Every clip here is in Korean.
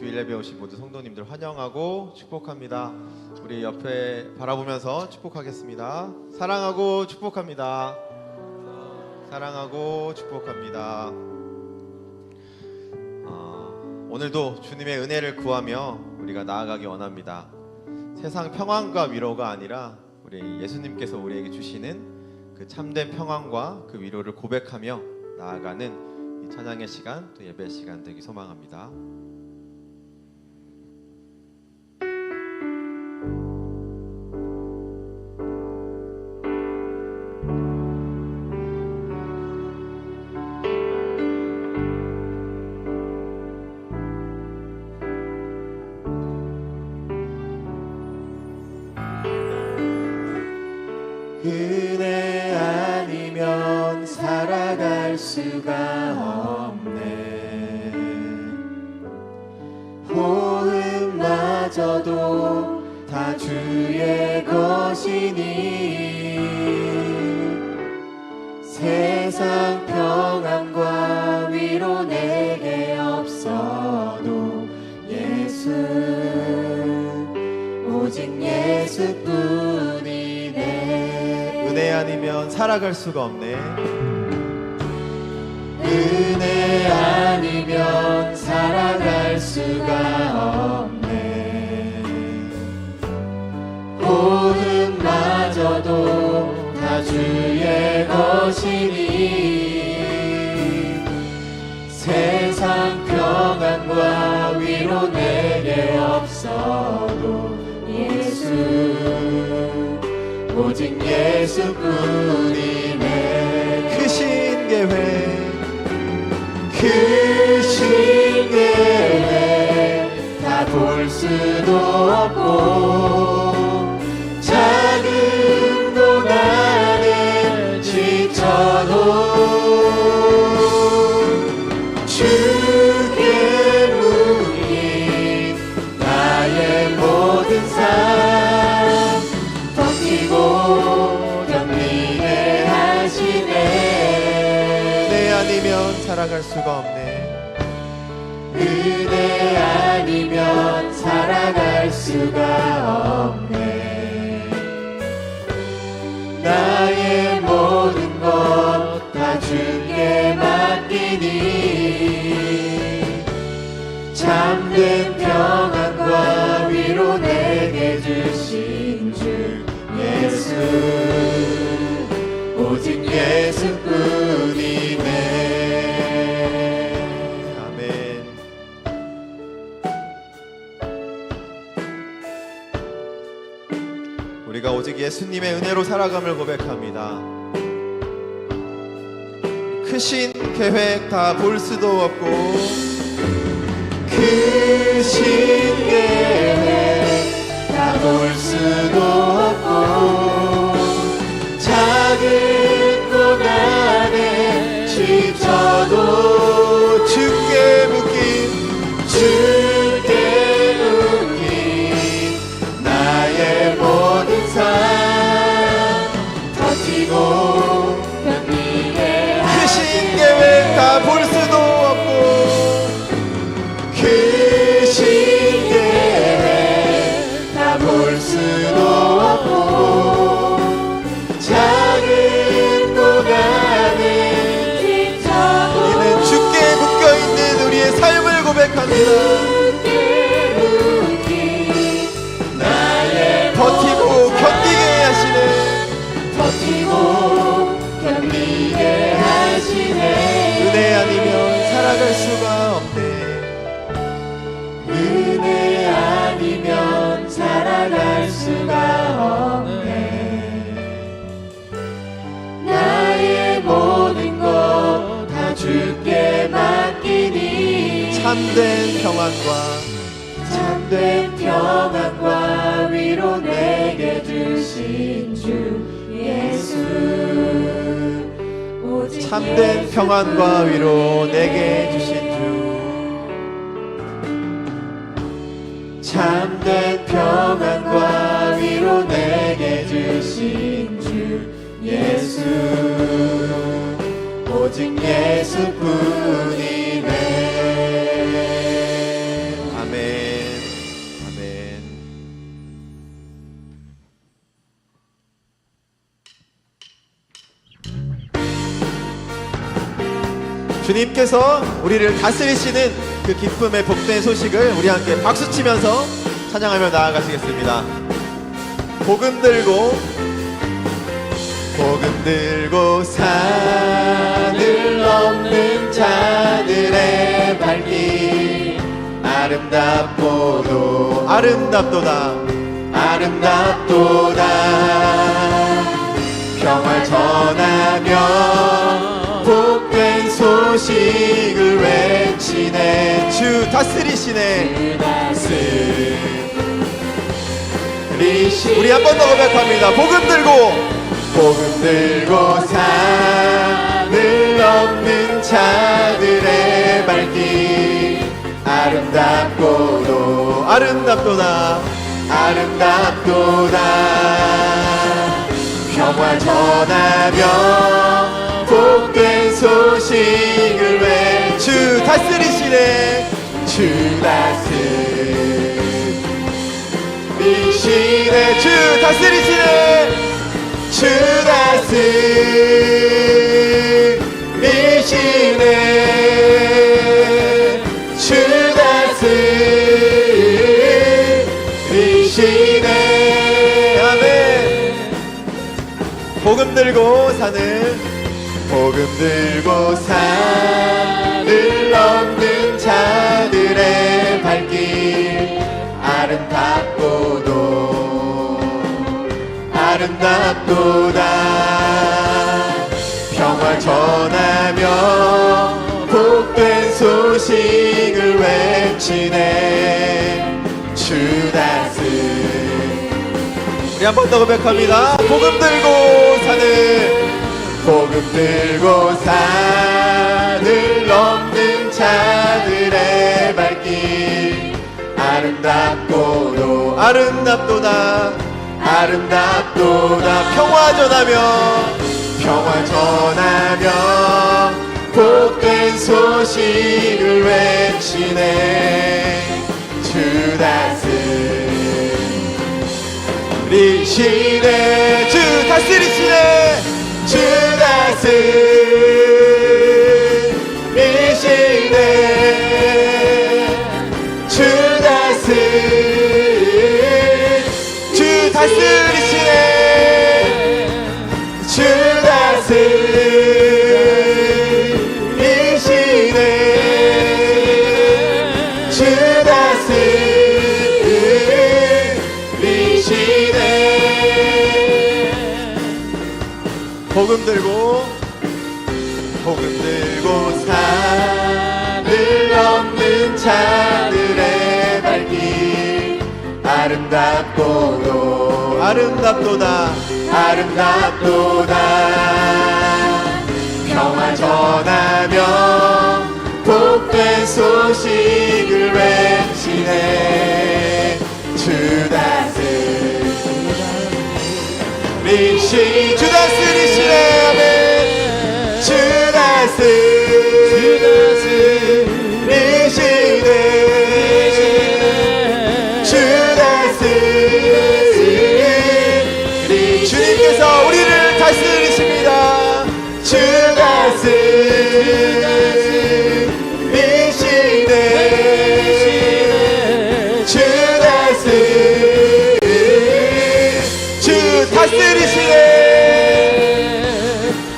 주일 예배 오신 모든 성도님들 환영하고 축복합니다. 우리 옆에 바라보면서 축복하겠습니다. 사랑하고 축복합니다. 사랑하고 축복합니다. 오늘도 주님의 은혜를 구하며 우리가 나아가기 원합니다. 세상 평안과 위로가 아니라 우리 예수님께서 우리에게 주시는 그 참된 평안과 그 위로를 고백하며 나아가는 이 찬양의 시간, 또 예배 시간 되기 소망합니다. 은혜 아니면 살아갈 수가 없네. 호흡마저도 다 주의 것이니 세상 평안과 위로 내게 없어도 예수, 오직 예수뿐이네. 은혜 아니면 살아갈 수가 없네. 은혜 아니면 살아갈 수가 없네. 호흡마저도 다 주의 것이니 세상 평안과 위로 내게 없어도 예수, 오직 예수뿐이네. 크신 계획, 크신 계획 다 볼 수도 없고 작은 고난에 지쳐도 주께 묶인 나의 모든 삶 버티고 견디게 하시네. 은혜 아니면 살아갈 수가 없네. 은혜 아니면 살아갈 수가 없네. 나의 모든 것 다 주께 맡기니 참된 평안과 위로 내게 주신 주 예수, 오직 예수뿐이네. 아멘. 우리가 오직 예수님의 은혜로 살아감을 고백합니다. 크신 계획 다 볼 수도 없고 크신 계획 다 볼 수도 없고 작은 고난에 지쳐도 주께 묶인 주께 묶인 나의 모든 삶 버티고 견디게 크신 계획 다 볼 수도 없고 크신 계획 다 볼 수도 없고 작은 고난에 지쳐도 우리는 주께 묶여있는 우리의 삶을 고백합니다. 나의 버티고 견디게 하시는 버티고 견디게 하시네. 은혜 아니면 살아갈 수가 없네. 은혜 아니면 살아갈 수가 없네. 나의 모든 것 다 주께 맡기니 참된 평안과 위로 내게 주신 주 예수, 오직 참된 평안과 위로 내게 주신 주 참된 평안과 위로 내게 주신 주 예수, 오직 예수뿐이네. 아멘. 주님께서 우리를 다스리시는 그 기쁨의 복된 소식을 우리 함께 박수치면서 찬양하며 나아가시겠습니다. 복음 들고 산을 넘는 자들의 발길 아름답도다 평화 전하며 복된 소식을 외치네. 주 다스리시네. 우리 한 번 더 고백합니다. 복음 들고 산을 넘는 자들의 발길 아름답도다 평화 전하며 복된 소식을 외 주 다스리시네. 주 다스리시네. 주 다스리시네. 주 다스리시네. 주 다스리시네. 아멘. 복음 들고 산을 넘는 자들의 발길 아름답도다 평화 전하며 복된 소식을 외치네. 주 다스리. 우리 한 번 더 고백합니다. 복음 들고 산을 넘는 자들의 발길 아름답도다 평화 전하며 복된 소식을 외치네. 주 다스리시네. 주 다스리시네. 주 다스리시네. 주 다스리시네. 주 다스리시네. 주 다스리시네. 복음 들고 산을 넘는 자들의 발길 아름답도다 평화 전하며 복된 소식을 외치네. 주 다스리시네. 아멘. 주 다스리시네. 주 다스리. 주님께서 우리를 다스리십니다. 주 다스리시네. 주 다스리시네.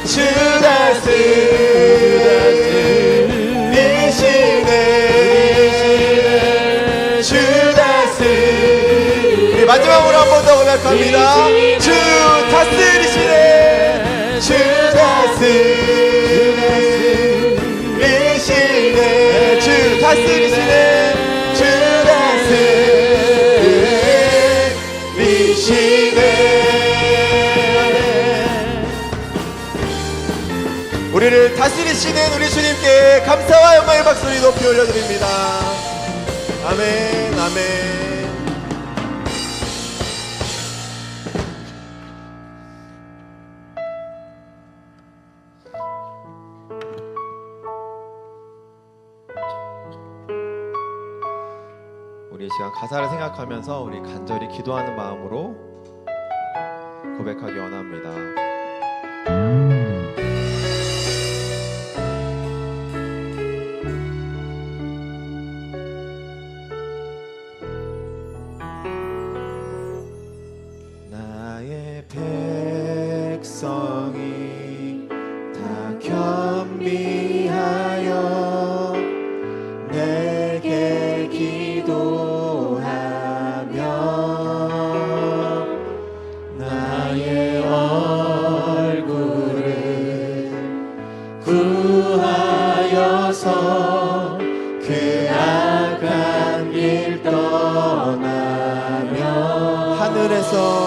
주 다스리시네. 주 다스리. 마지막으로 한 번 더 고백합니다. 주 다스리시네. 주 다스리시네. 주 다스리시네. 주 다스리시네. 우리를 다스리시는 우리 주님께 감사와 영광의 박수를 높이 올려드립니다. 아멘. 우리 이 시간 가사를 생각하면서 우리 간절히 기도하는 마음으로 고백하기 원합니다. 백성이 다 겸비하여 내게 기도하며 나의 얼굴을 구하여서 그 악한 길 떠나며 하늘에서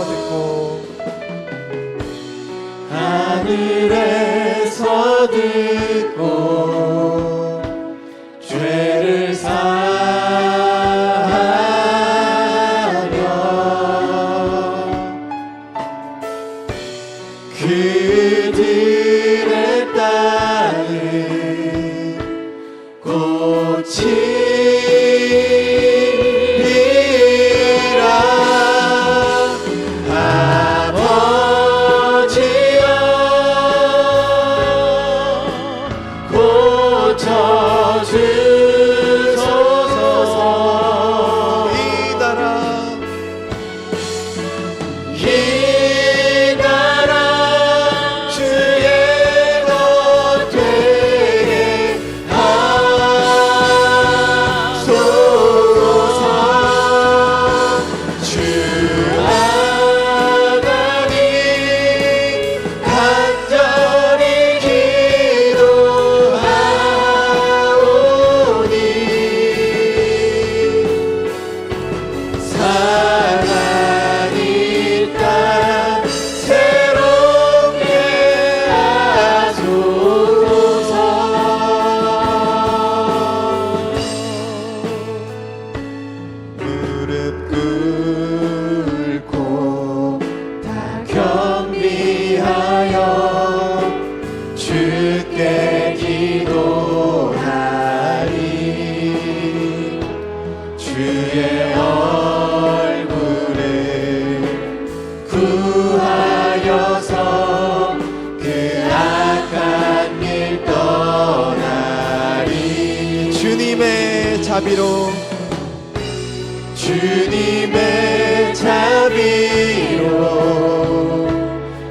듣고 죄를 사하며 그들의 땅을 고치리라 고쳐주소서. 이 나라 주의 것 되게 하소서. 주 하나님 간절히 기도하오니 사랑이 땅 새롭게 하소서. 무릎 꿇고 다 겸비하여 주께 기도하리. 주의 얼굴을 구하여서 그 악한 길 떠나리. 주님의 자비로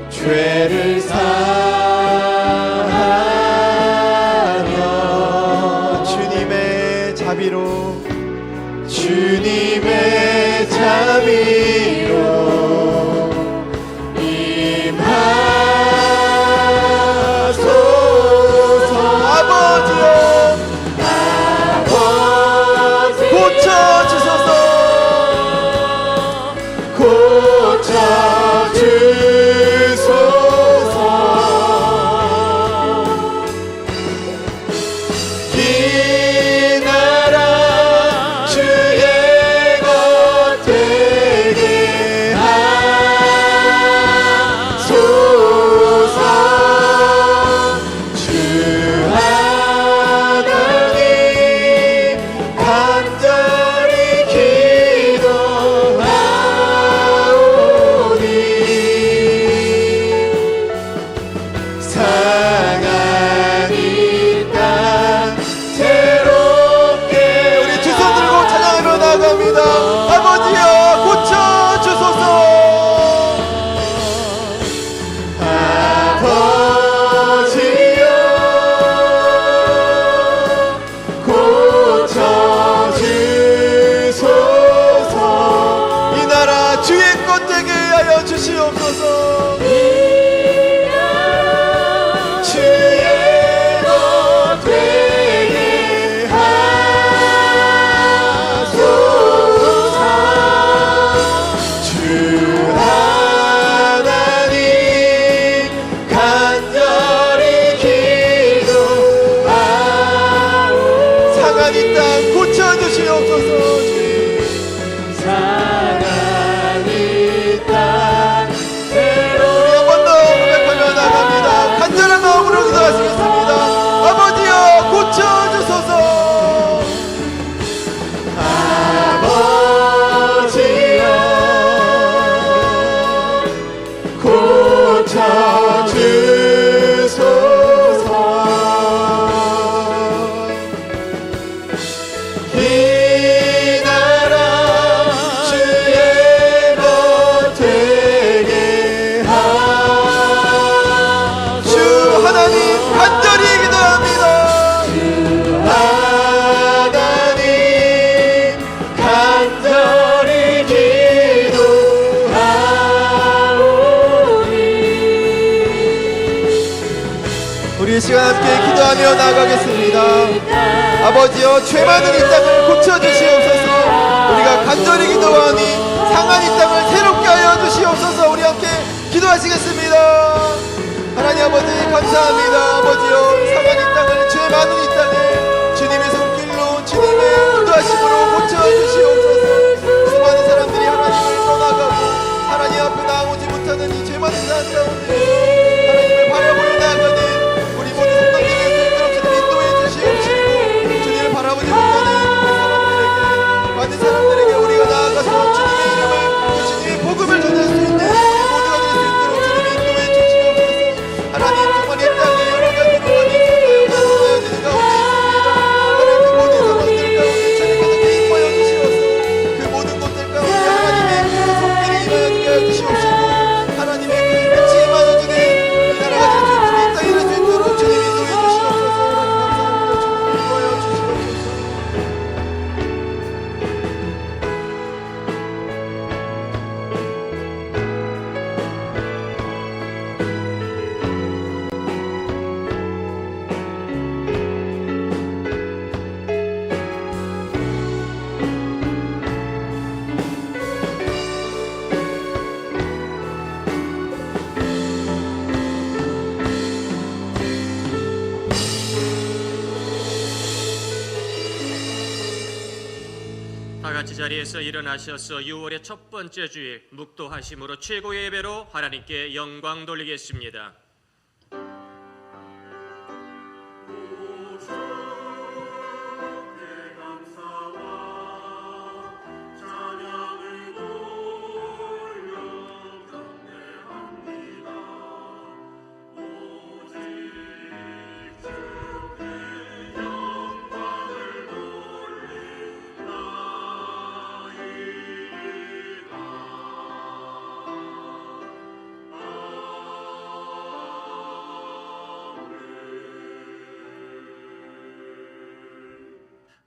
죄를 사하며 주님의 자비로 임하소서. 아버지여 고쳐주소서. 고쳐주소서. 이 나라 주의 것 되게 하소서. 주 하나님 간절히 기도하오니 상한 이 땅 새롭게. 우리 두 손 들고 찬양하며 나아갑니다. 아버지여 고쳐주소서. 아버지여 고쳐주소서. 이 나라 주의 것 되게 하여 주시옵소서. 주의 것 되게 하소서. 주 하나님 간절히 기도하오. 상한 이 땅 고쳐주시옵소서. 상한 이 땅 우리 시간 함께 기도하며 나아가겠습니다. 아버지여, 죄 많은 이 땅을 고쳐주시옵소서. 우리가 간절히 기도하니 상한 이 땅을 새롭게 하여 주시옵소서. 우리 함께 기도하시겠습니다. 하나님 아버지 감사합니다. 아버지여, 상한 이 땅을, 죄 많은 이 땅을 주님의 손길로, 주님의 인도하심으로 고쳐주시옵소서. 수많은 사람들이 하나님을 떠나가고 하나님 앞에 나아오지 못하는 이 죄 많은 사람 가운데 하나님을 바라보며 나아가는 우리 모두 성도님의 손들어 주님 인도해 주시옵시고, 주님을 바라보지 못하는 사람들에게, 많은 사람들에게 우리가 나아가서 주님의 이름을, 주님의 복음을 전할 수 있는 우리 모두가 될 수 있도록 주님이 인도해 주시옵소서. 하나님, 정말 이 땅에 여러 가지로 많이 쏟아지는 가운데 있습니다. 하나님, 그 모든 상황들 가운데 주님께서 개입하여 주시옵소서. 그 모든 것들 가운데 하나님의 그 손길이 임하여 주시옵시고, 하나님의 그 빛이 임하여 주는 이 나라가 될 수 있도록, 이 땅이 될 수 있도록 주님 인도해 주시옵소서. 감사합니다. 주님 인도하여 주시옵소서. 다 같이 자리에서 일어나셔서 6월의 첫 번째 주일 묵도하심으로 최고의 예배로 하나님께 영광 돌리겠습니다.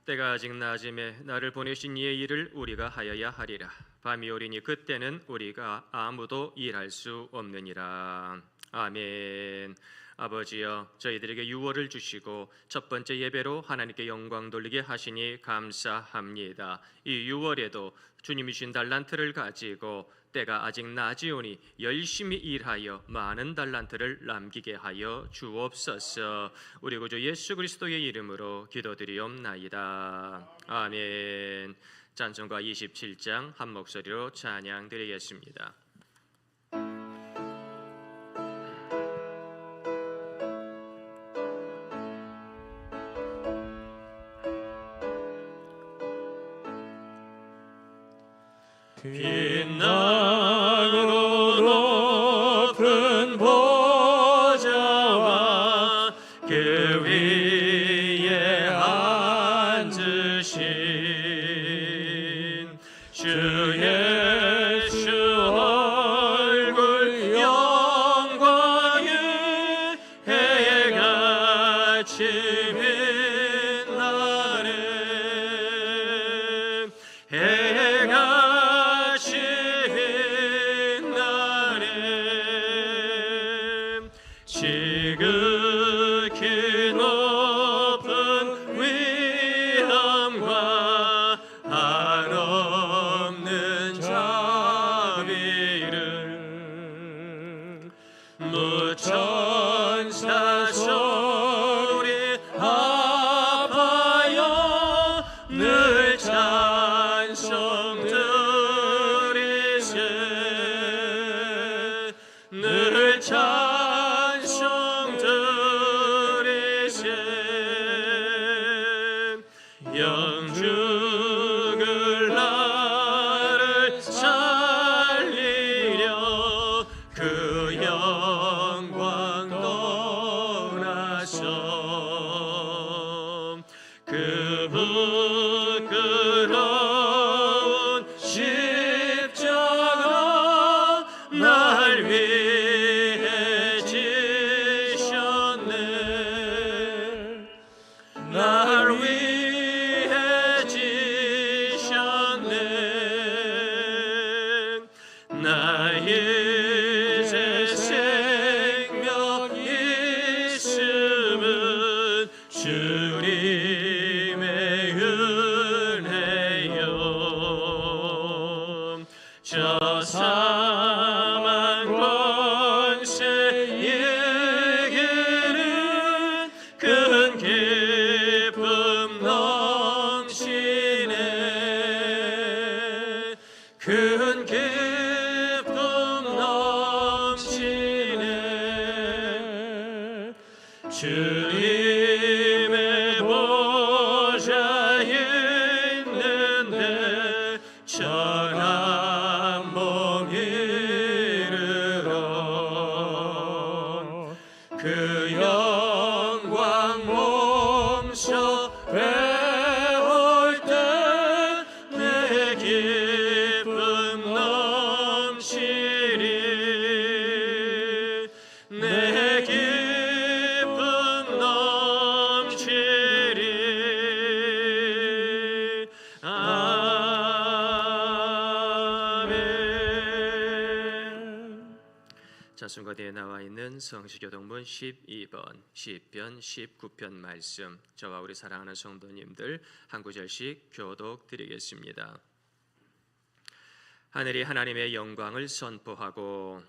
때가 아직 낮음에 나를 보내신 이의 일을 우리가 하여야 하리라. 밤이 오리니 그때는 우리가 아무도 일할 수 없느니라. 아멘. 아버지여, 저희들에게 유월을 주시고 첫 번째 예배로 하나님께 영광 돌리게 하시니 감사합니다. 이 유월에도 주님이 주신 달란트를 가지고 때가 아직 낮이오니 열심히 일하여 많은 달란트를 남기게 하여 주옵소서. 우리 구주 예수 그리스도의 이름으로 기도드리옵나이다. 아멘. 찬송가 27장 한 목소리로 찬양 드리겠습니다. 빛나고 높은 보좌와 그 위에 앉으신 주 예수 얼굴 영광의 해같이 빛나네. 해같이 빛나네. 지극히 높은 위엄과 한없는 저 사망 권세에게는 큰 기쁨 넘치네. 큰 기쁨 넘치네. 주님의 보좌에 있는데 천한 몸 이르러 그 영광 몸소 배울 때 내 기쁨 넘치리. 내 기쁨 넘치리. 아멘. 자, 순서대에 나와 있는 성시교동문 12번 시편 19편 말씀, 저와 우리 사랑하는 성도님들 한 구절씩 교독 드리겠습니다. 하늘이 하나님의 영광을 선포하고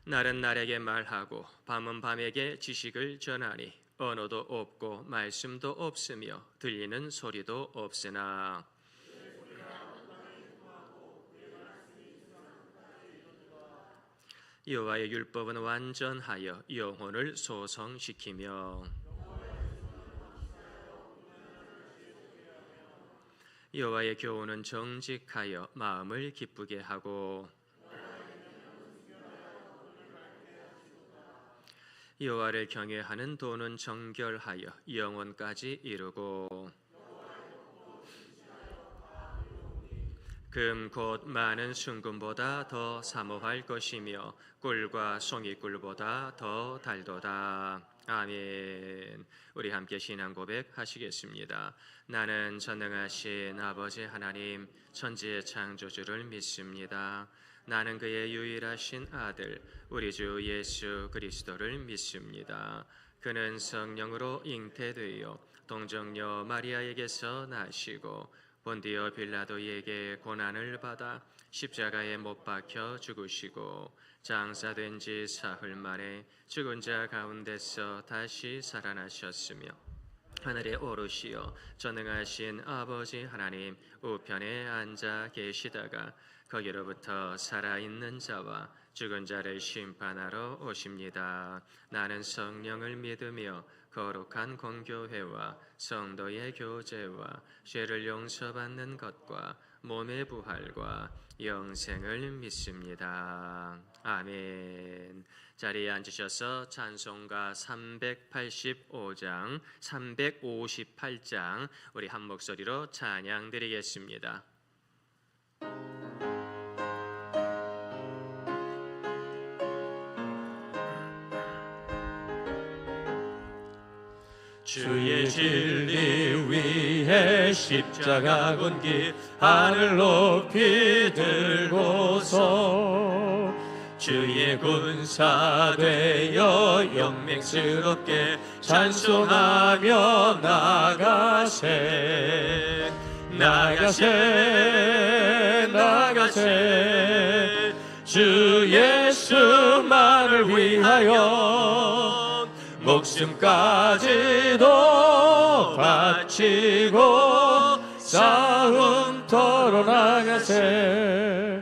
날은 날에게 말하고 밤은 밤에게 지식을 전하니 언어도 없고 말씀도 없으며 들리는 소리도 없으나 여호와의 율법은 완전하여 영혼을 소성시키며 여호와의 교훈은 정직하여 마음을 기쁘게 하고 여호와를 경외하는 도는 정결하여 영원까지 이루고 금 곧 많은 순금보다 더 사모할 것이며 꿀과 송이꿀보다 더 달도다. 아멘. 우리 함께 신앙 고백하시겠습니다. 나는 전능하신 아버지 하나님 천지의 창조주를 믿습니다. 나는 그의 유일하신 아들 우리 주 예수 그리스도를 믿습니다. 그는 성령으로 잉태되어 동정녀 마리아에게서 나시고 본디오 빌라도에게 고난을 받아 십자가에 못 박혀 죽으시고 장사된 지 사흘 만에 죽은 자 가운데서 다시 살아나셨으며 하늘에 오르시어 전능하신 아버지 하나님 우편에 앉아 계시다가 거기로부터 살아있는 자와 죽은 자를 심판하러 오십니다. 나는 성령을 믿으며 거룩한 공교회와 성도의 교제와 죄를 용서받는 것과 몸의 부활과 영생을 믿습니다. 아멘. 자리에 앉으셔서 찬송가 385장, 358장 우리 한 목소리로 찬양 드리겠습니다. 주의 진리 위에 십자가 건기 하늘 높이 들고서 주의 군사 되어 영맹스럽게 찬송하며 나가세 나가세 나가세 주 예수만을 위하여 목숨까지도 바치고 싸움터로 나가세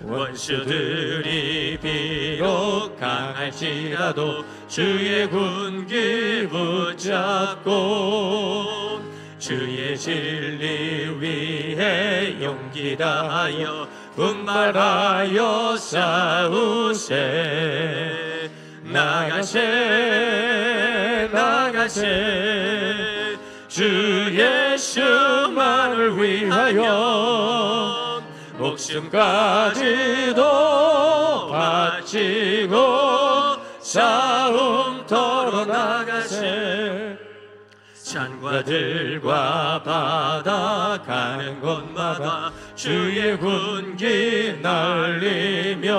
원수들이 비록 강할지라도 주의 군기 붙잡고 주의 진리 위에 용기 다하여 분발하여 싸우세 나가세 나가세 주 예수만을 위하여 목숨까지도 바치고 싸움터로 나가세 산과들과 바다 가는 곳마다 주의 군기 날리며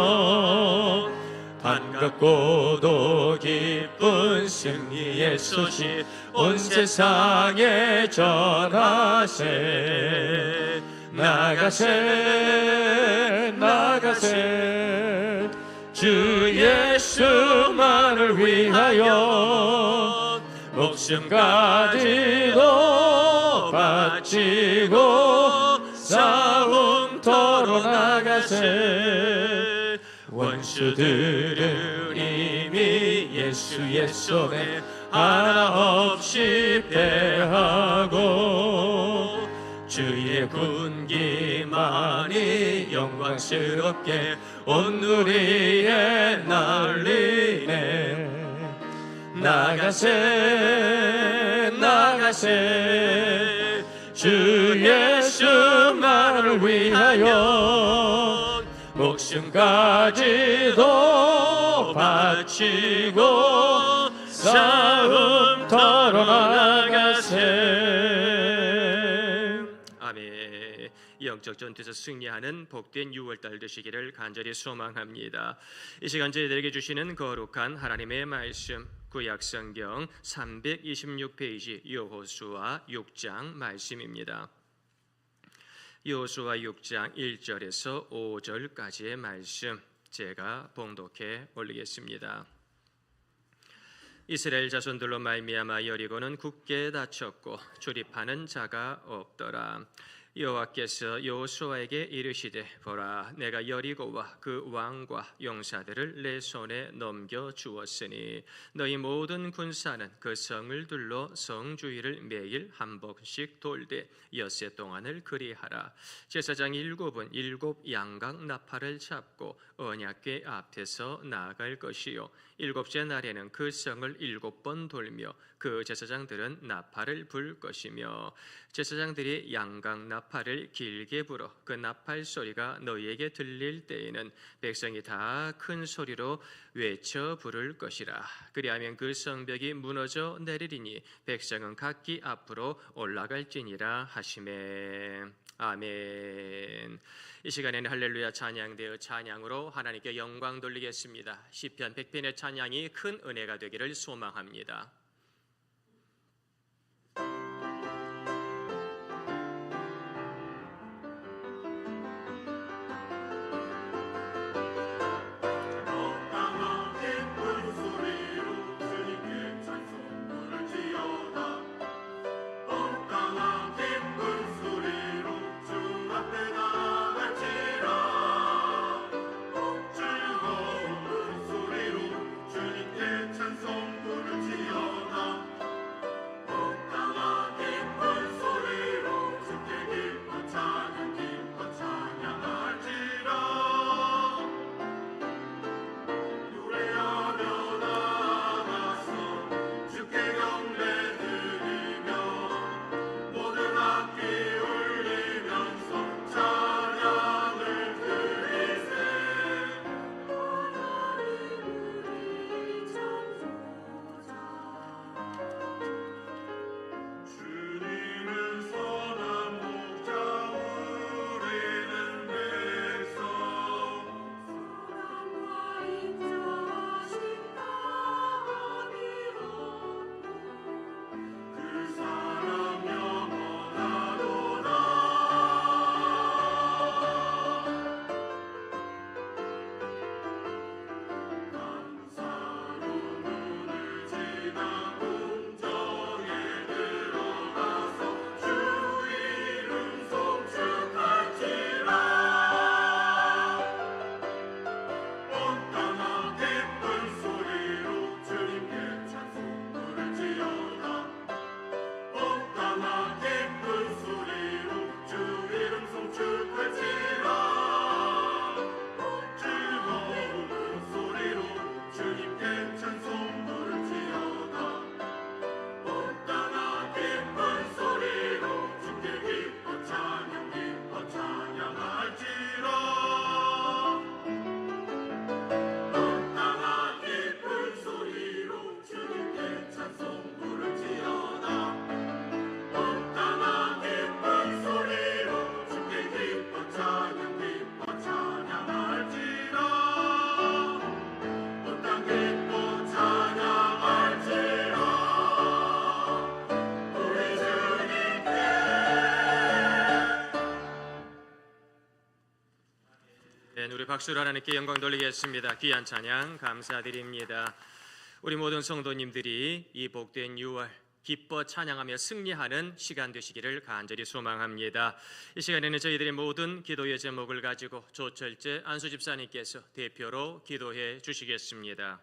반갑고도 기쁜 승리의 소식 온 세상에 전하세. 나가세 나가세 주 예수만을 위하여 목숨까지도 바치고 싸움터로 나가세. 원수들은 이미 예수의 손에 하나 없이 패하고 주의 군기만이 영광스럽게 온 누리에 날리네. 나가세 나가세 주 예수만을 위하여 목숨까지도 바치고 싸움터로 나가세. 아멘. 영적 전투에서 승리하는 복된 6월달 되시기를 간절히 소망합니다. 이 시간 저희들에게 주시는 거룩한 하나님의 말씀, 구약성경 326페이지 여호수아 6장 말씀입니다. 여호수아 6장 1절에서 5절까지의 말씀 제가 봉독해 올리겠습니다. 이스라엘 자손들로 말미암아 여리고는 굳게 닫혔고 출입하는 자가 없더라. 여호와께서 여호수아에게 이르시되 보라 내가 여리고와 그 왕과 용사들을 내 손에 넘겨 주었으니 너희 모든 군사는 그 성을 둘러 성 주위를 매일 한 번씩 돌되 엿새 동안을 그리하라. 제사장 7은 7 양각 나팔을 잡고 언약궤 앞에서 나아갈 것이요 7째 날에는 그 성을 7번 돌며 그 제사장들은 나팔을 불 것이며 제사장들이 양각 나팔을 길게 불어 그 나팔 소리가 너희에게 들릴 때에는 백성이 다 큰 소리로 외쳐 부를 것이라. 그리하면 그 성벽이 무너져 내리리니 백성은 각기 앞으로 올라갈지니라 하시매. 아멘. 이 시간에는 할렐루야 찬양되어 찬양으로 하나님께 영광 돌리겠습니다. 시편 100편의 찬양이 큰 은혜가 되기를 소망합니다. 즐거운 소리로 주님께 찬송 부르지어다. 아멘. 우리 박수로 하나님께 영광 돌리겠습니다. 귀한 찬양 감사드립니다. 우리 모든 성도님들이 이 복된 6월 기뻐 찬양하며 승리하는 시간 되시기를 간절히 소망합니다. 이 시간에는 저희들의 모든 기도의 제목을 가지고 조철재 안수 집사님께서 대표로 기도해 주시겠습니다.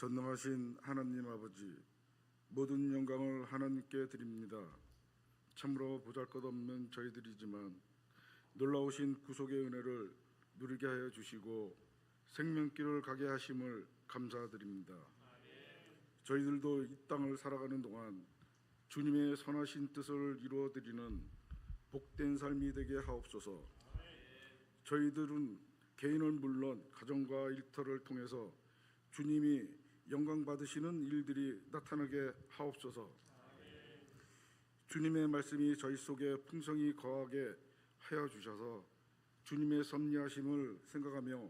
전능하신 하나님 아버지, 모든 영광을 하나님께 드립니다. 참으로 보잘것없는 저희들이지만 놀라우신 구속의 은혜를 누리게 하여 주시고 생명길을 가게 하심을 감사드립니다. 저희들도 이 땅을 살아가는 동안 주님의 선하신 뜻을 이루어드리는 복된 삶이 되게 하옵소서. 저희들은 개인은 물론 가정과 일터를 통해서 주님이 영광 받으시는 일들이 나타나게 하옵소서. 주님의 말씀이 저희 속에 풍성히 거하게 하여 주셔서 주님의 섭리하심을 생각하며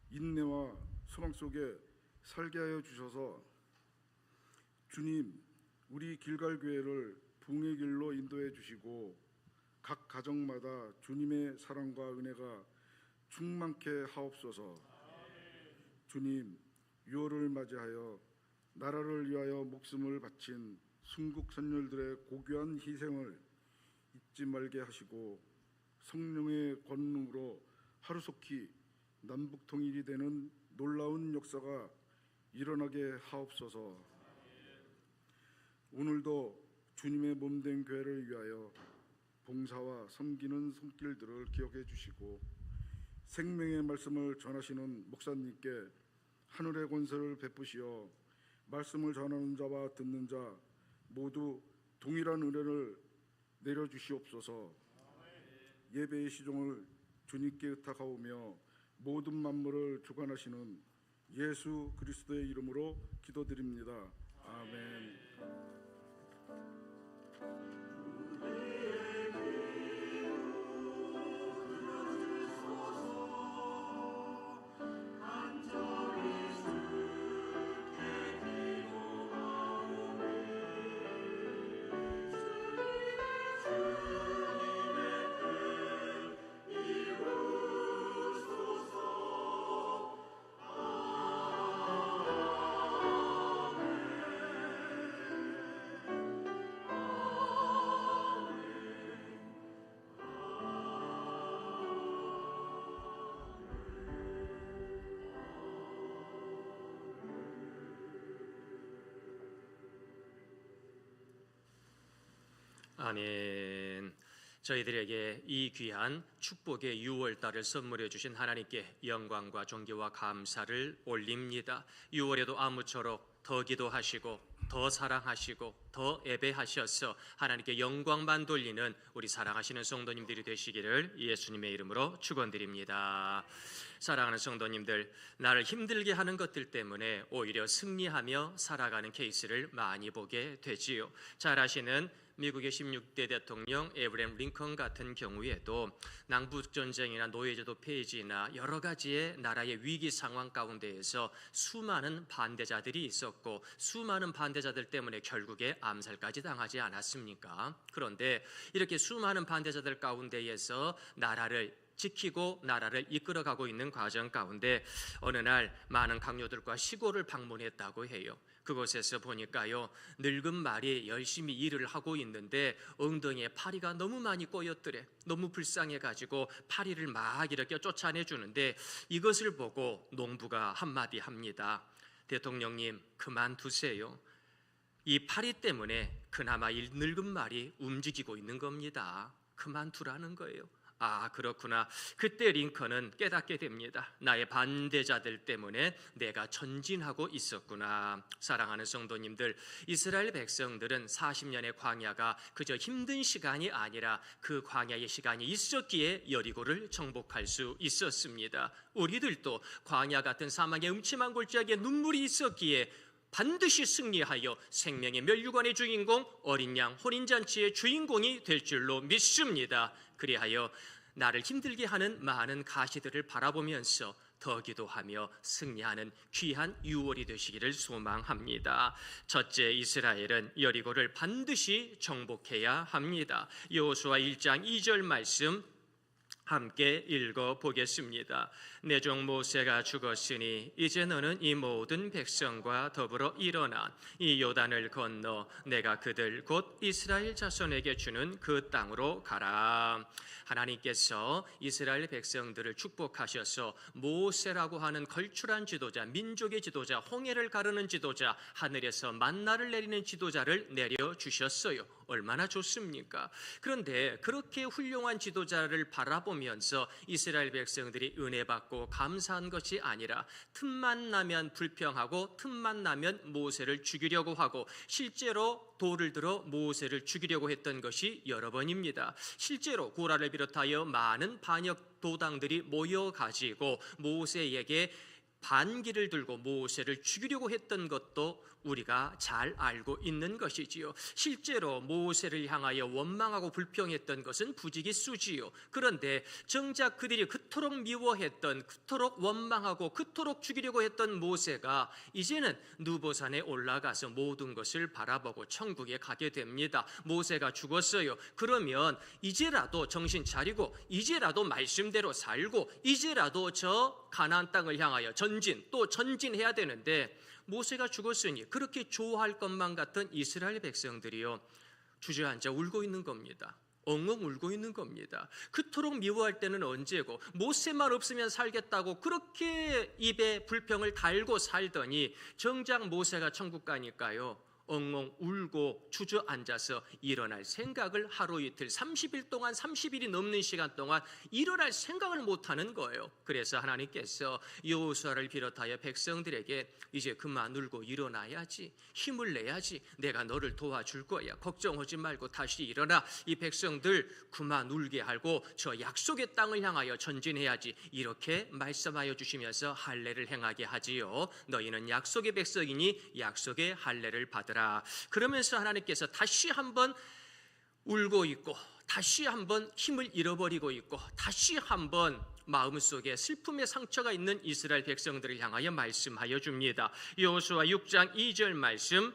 인내와 소망 속에 살게 하여 주셔서 주님, 우리 길갈 교회를 부흥의 길로 인도해 주시고 각 가정마다 주님의 사랑과 은혜가 충만케 하옵소서. 주님, 6월을 맞이하여 나라를 위하여 목숨을 바친 순국 선열들의 고귀한 희생을 잊지 말게 하시고 성령의 권능으로 하루속히 남북 통일이 되는 놀라운 역사가 일어나게 하옵소서. 오늘도 주님의 몸된 교회를 위하여 봉사와 섬기는 손길들을 기억해 주시고 생명의 말씀을 전하시는 목사님께 하늘의 권세를 베푸시어 말씀을 전하는 자와 듣는 자 모두 동일한 은혜를 내려주시옵소서. 예배의 시종을 주님께 의탁하오며 모든 만물을 주관하시는 예수 그리스도의 이름으로 기도드립니다. 아멘. 아멘. 저희들에게 이 귀한 축복의 6월달을 선물해 주신 하나님께 영광과 존귀와 감사를 올립니다. 6월에도 아무쪼록 더 기도하시고 더 사랑하시고 더 예배하셔서 하나님께 영광만 돌리는 우리 사랑하시는 성도님들이 되시기를 예수님의 이름으로 축원드립니다. 사랑하는 성도님들, 나를 힘들게 하는 것들 때문에 오히려 승리하며 살아가는 케이스를 많이 보게 되지요. 잘 아시는 미국의 16대 대통령 에브라임 링컨 같은 경우에도 남북전쟁이나 노예제도 폐지나 여러 가지의 나라의 위기 상황 가운데에서 수많은 반대자들이 있었고 수많은 반대자들 때문에 결국에 암살까지 당하지 않았습니까? 그런데 이렇게 수많은 반대자들 가운데에서 나라를 지키고 나라를 이끌어가고 있는 과정 가운데 어느 날 많은 강요들과 시골을 방문했다고 해요. 그곳에서 보니까요, 늙은 말이 열심히 일을 하고 있는데 엉덩이에 파리가 너무 많이 꼬였더래. 너무 불쌍해가지고 파리를 막 이렇게 쫓아내주는데 이것을 보고 농부가 한마디 합니다. 대통령님, 그만두세요. 이 파리 때문에 그나마 이 늙은 말이 움직이고 있는 겁니다. 그만두라는 거예요. 아, 그렇구나. 그때 링컨은 깨닫게 됩니다. 나의 반대자들 때문에 내가 전진하고 있었구나. 사랑하는 성도님들, 이스라엘 백성들은 40년의 광야가 그저 힘든 시간이 아니라 그 광야의 시간이 있었기에 여리고를 정복할 수 있었습니다. 우리들도 광야 같은 사막의 음침한 골짜기에 눈물이 있었기에 반드시 승리하여 생명의 멸류관의 주인공, 어린 양 혼인잔치의 주인공이 될 줄로 믿습니다. 그리하여 나를 힘들게 하는 많은 가시들을 바라보면서 더 기도하며 승리하는 귀한 6월이 되시기를 소망합니다. 첫째, 이스라엘은 여리고를 반드시 정복해야 합니다. 여호수아 1장 2절 말씀 함께 읽어보겠습니다. 내 종 모세가 죽었으니 이제 너는 이 모든 백성과 더불어 일어나 이 요단을 건너 내가 그들 곧 이스라엘 자손에게 주는 그 땅으로 가라. 하나님께서 이스라엘 백성들을 축복하셔서 모세라고 하는 걸출한 지도자, 민족의 지도자, 홍해를 가르는 지도자, 하늘에서 만나를 내리는 지도자를 내려주셨어요. 얼마나 좋습니까? 그런데 그렇게 훌륭한 지도자를 바라보면서 이스라엘 백성들이 은혜 받고 감사한 것이 아니라 틈만 나면 불평하고 틈만 나면 모세를 죽이려고 하고 실제로 돌을 들어 모세를 죽이려고 했던 것이 여러 번입니다. 실제로 고라를 비롯하여 많은 반역 도당들이 모여가지고 모세에게 반기를 들고 모세를 죽이려고 했던 것도 우리가 잘 알고 있는 것이지요. 실제로 모세를 향하여 원망하고 불평했던 것은 부지기수지요. 그런데 정작 그들이 그토록 미워했던, 그토록 원망하고 그토록 죽이려고 했던 모세가 이제는 누보산에 올라가서 모든 것을 바라보고 천국에 가게 됩니다. 모세가 죽었어요. 그러면 이제라도 정신 차리고 이제라도 말씀대로 살고 이제라도 저 가나안 땅을 향하여 또 전진해야 되는데 모세가 죽었으니 그렇게 좋아할 것만 같은 이스라엘 백성들이요 주저앉아 울고 있는 겁니다. 엉엉 울고 있는 겁니다. 그토록 미워할 때는 언제고 모세만 없으면 살겠다고 그렇게 입에 불평을 달고 살더니 정작 모세가 천국 가니까요 엉엉 울고 주저앉아서 일어날 생각을 하루 이틀 30일 동안 30일이 넘는 시간 동안 일어날 생각을 못하는 거예요. 그래서 하나님께서 여호수아를 비롯하여 백성들에게 이제 그만 울고 일어나야지, 힘을 내야지, 내가 너를 도와줄 거야, 걱정하지 말고 다시 일어나, 이 백성들 그만 울게 하고 저 약속의 땅을 향하여 전진해야지, 이렇게 말씀하여 주시면서 할례를 행하게 하지요. 너희는 약속의 백성이니 약속의 할례를 받으라. 그러면서 하나님께서 다시 한번 울고 있고 다시 한번 힘을 잃어버리고 있고 다시 한번 마음속에 슬픔의 상처가 있는 이스라엘 백성들을 향하여 말씀하여 줍니다. 여호수아 6장 2절 말씀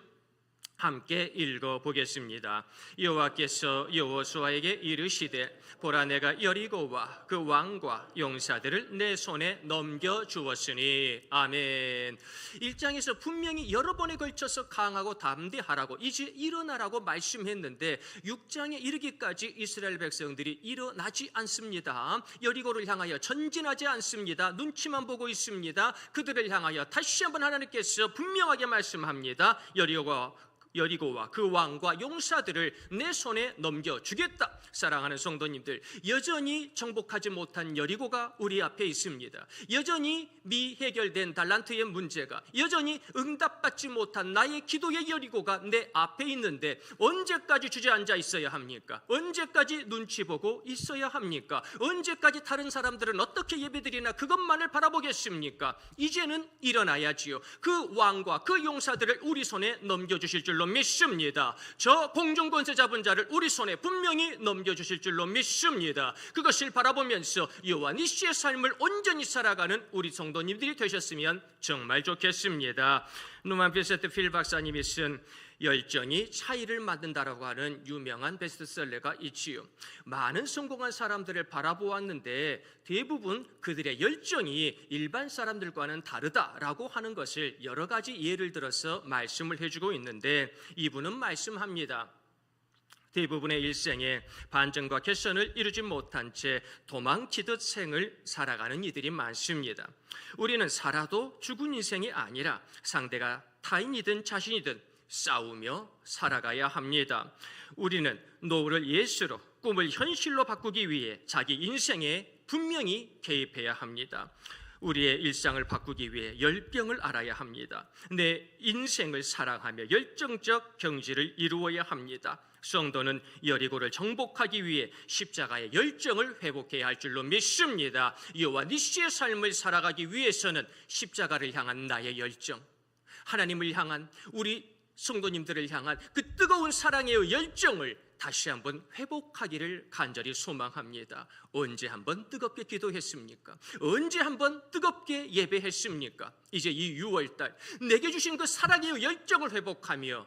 함께 읽어보겠습니다. 여호와께서 여호수아에게 이르시되 보라 내가 여리고와 그 왕과 용사들을 내 손에 넘겨주었으니. 아멘. 1장에서 분명히 여러 번에 걸쳐서 강하고 담대하라고 이제 일어나라고 말씀했는데 6장에 이르기까지 이스라엘 백성들이 일어나지 않습니다. 여리고를 향하여 전진하지 않습니다. 눈치만 보고 있습니다. 그들을 향하여 다시 한번 하나님께서 분명하게 말씀합니다. 여리고와 그 왕과 용사들을 내 손에 넘겨주겠다. 사랑하는 성도님들, 여전히 정복하지 못한 여리고가 우리 앞에 있습니다. 여전히 미해결된 달란트의 문제가, 여전히 응답받지 못한 나의 기도의 여리고가 내 앞에 있는데 언제까지 주저앉아 있어야 합니까? 언제까지 눈치 보고 있어야 합니까? 언제까지 다른 사람들은 어떻게 예배드리나 그것만을 바라보겠습니까? 이제는 일어나야지요. 그 왕과 그 용사들을 우리 손에 넘겨주실 줄로 믿습니다. 저 공중권세 잡은 자를 우리 손에 분명히 넘겨주실 줄로 믿습니다. 그것을 바라보면서 여호와 니시의 삶을 온전히 살아가는 우리 성도님들이 되셨으면 정말 좋겠습니다. 노만 비세트 필 박사님이 쓴 열정이 차이를 만든다라고 하는 유명한 베스트셀러가 있지요. 많은 성공한 사람들을 바라보았는데 대부분 그들의 열정이 일반 사람들과는 다르다라고 하는 것을 여러 가지 예를 들어서 말씀을 해주고 있는데 이분은 말씀합니다. 대부분의 일생에 반전과 개선을 이루지 못한 채 도망치듯 생을 살아가는 이들이 많습니다. 우리는 살아도 죽은 인생이 아니라 상대가 타인이든 자신이든 싸우며 살아가야 합니다. 우리는 노후를 예수로, 꿈을 현실로 바꾸기 위해 자기 인생에 분명히 개입해야 합니다. 우리의 일상을 바꾸기 위해 열병을 알아야 합니다. 내 인생을 사랑하며 열정적 경지를 이루어야 합니다. 성도는 여리고를 정복하기 위해 십자가의 열정을 회복해야 할 줄로 믿습니다. 여호와 니시의 삶을 살아가기 위해서는 십자가를 향한 나의 열정, 하나님을 향한 우리 성도님들을 향한 그 뜨거운 사랑의 열정을 다시 한번 회복하기를 간절히 소망합니다. 언제 한번 뜨겁게 기도했습니까? 언제 한번 뜨겁게 예배했습니까? 이제 이 6월달 내게 주신 그 사랑의 열정을 회복하며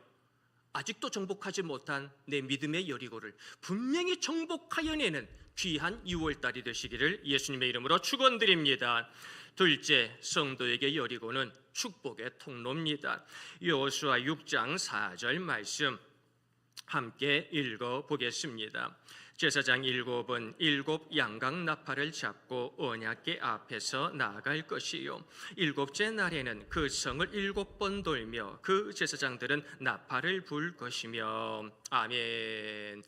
아직도 정복하지 못한 내 믿음의 여리고를 분명히 정복하여내는 귀한 6월달이 되시기를 예수님의 이름으로 축원드립니다. 둘째, 성도에게 여리고는 축복의 통로입니다. 여호수아 6장 4절 말씀 함께 읽어보겠습니다. 제사장 7은 7 양각 나팔을 잡고 언약궤 앞에서 나아갈 것이요 7째 날에는 그 성을 7번 돌며 그 제사장들은 나팔을 불 것이며. 아멘.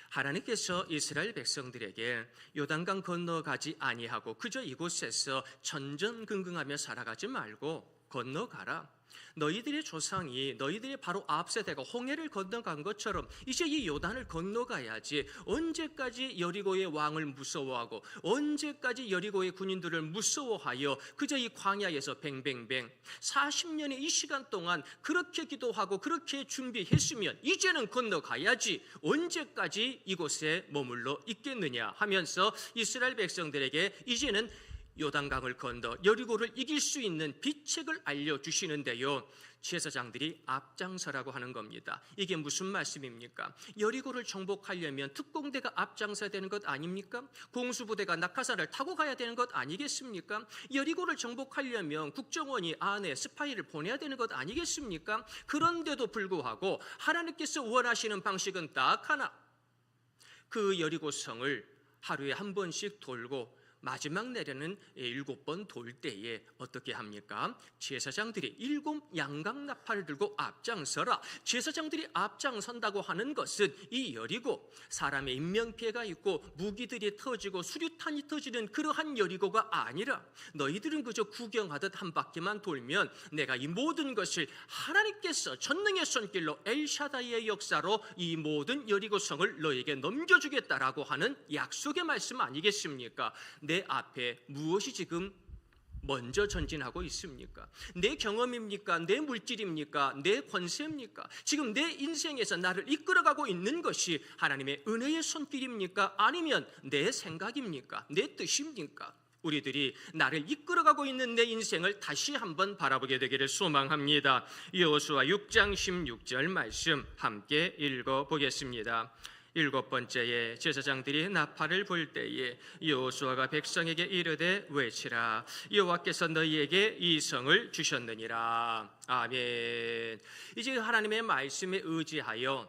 하나님께서 이스라엘 백성들에게 요단강 건너가지 아니하고 그저 이곳에서 전전긍긍하며 살아가지 말고 건너가라. 너희들의 조상이 너희들의 바로 앞세대가 홍해를 건너간 것처럼 이제 이 요단을 건너가야지. 언제까지 여리고의 왕을 무서워하고 언제까지 여리고의 군인들을 무서워하여 그저 이 광야에서 뱅뱅뱅 40년의 이 시간 동안 그렇게 기도하고 그렇게 준비했으면 이제는 건너가야지. 언제까지 이곳에 머물러 있겠느냐 하면서 이스라엘 백성들에게 이제는 요단강을 건너 여리고를 이길 수 있는 비책을 알려주시는데요, 제사장들이 앞장서라고 하는 겁니다. 이게 무슨 말씀입니까? 여리고를 정복하려면 특공대가 앞장서야 되는 것 아닙니까? 공수부대가 낙하산을 타고 가야 되는 것 아니겠습니까? 여리고를 정복하려면 국정원이 안에 스파이를 보내야 되는 것 아니겠습니까? 그런데도 불구하고 하나님께서 원하시는 방식은 딱 하나, 그 여리고성을 하루에 한 번씩 돌고 마지막 날에는 7번 돌 때에 어떻게 합니까? 제사장들이 7 양각 나팔을 들고 앞장서라. 제사장들이 앞장선다고 하는 것은 이 여리고 사람의 인명피해가 있고 무기들이 터지고 수류탄이 터지는 그러한 여리고가 아니라 너희들은 그저 구경하듯 한 바퀴만 돌면 내가 이 모든 것을 하나님께서 전능의 손길로 엘샤다이의 역사로 이 모든 여리고성을 너에게 넘겨주겠다라고 하는 약속의 말씀 아니겠습니까? 내 앞에 무엇이 지금 먼저 전진하고 있습니까? 내 경험입니까? 내 물질입니까? 내 권세입니까? 지금 내 인생에서 나를 이끌어가고 있는 것이 하나님의 은혜의 손길입니까? 아니면 내 생각입니까? 내 뜻입니까? 우리들이 나를 이끌어가고 있는 내 인생을 다시 한번 바라보게 되기를 소망합니다. 여호수아 6장 16절 말씀 함께 읽어보겠습니다. 7번째에 제사장들이 나팔을 불 때에 여호수아가 백성에게 이르되 외치라. 여호와께서 너희에게 이 성을 주셨느니라. 아멘. 이제 하나님의 말씀에 의지하여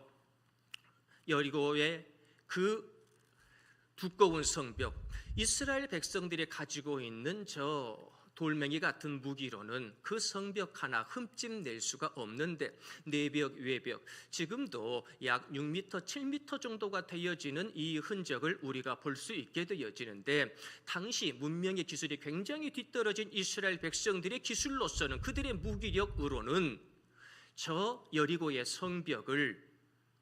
여리고의 그 두꺼운 성벽, 이스라엘 백성들이 가지고 있는 저 돌멩이 같은 무기로는 그 성벽 하나 흠집낼 수가 없는데 내벽 외벽 지금도 약 6m, 7m 정도가 되어지는 이 흔적을 우리가 볼 수 있게 되어지는데, 당시 문명의 기술이 굉장히 뒤떨어진 이스라엘 백성들의 기술로서는, 그들의 무기력으로는 저 여리고의 성벽을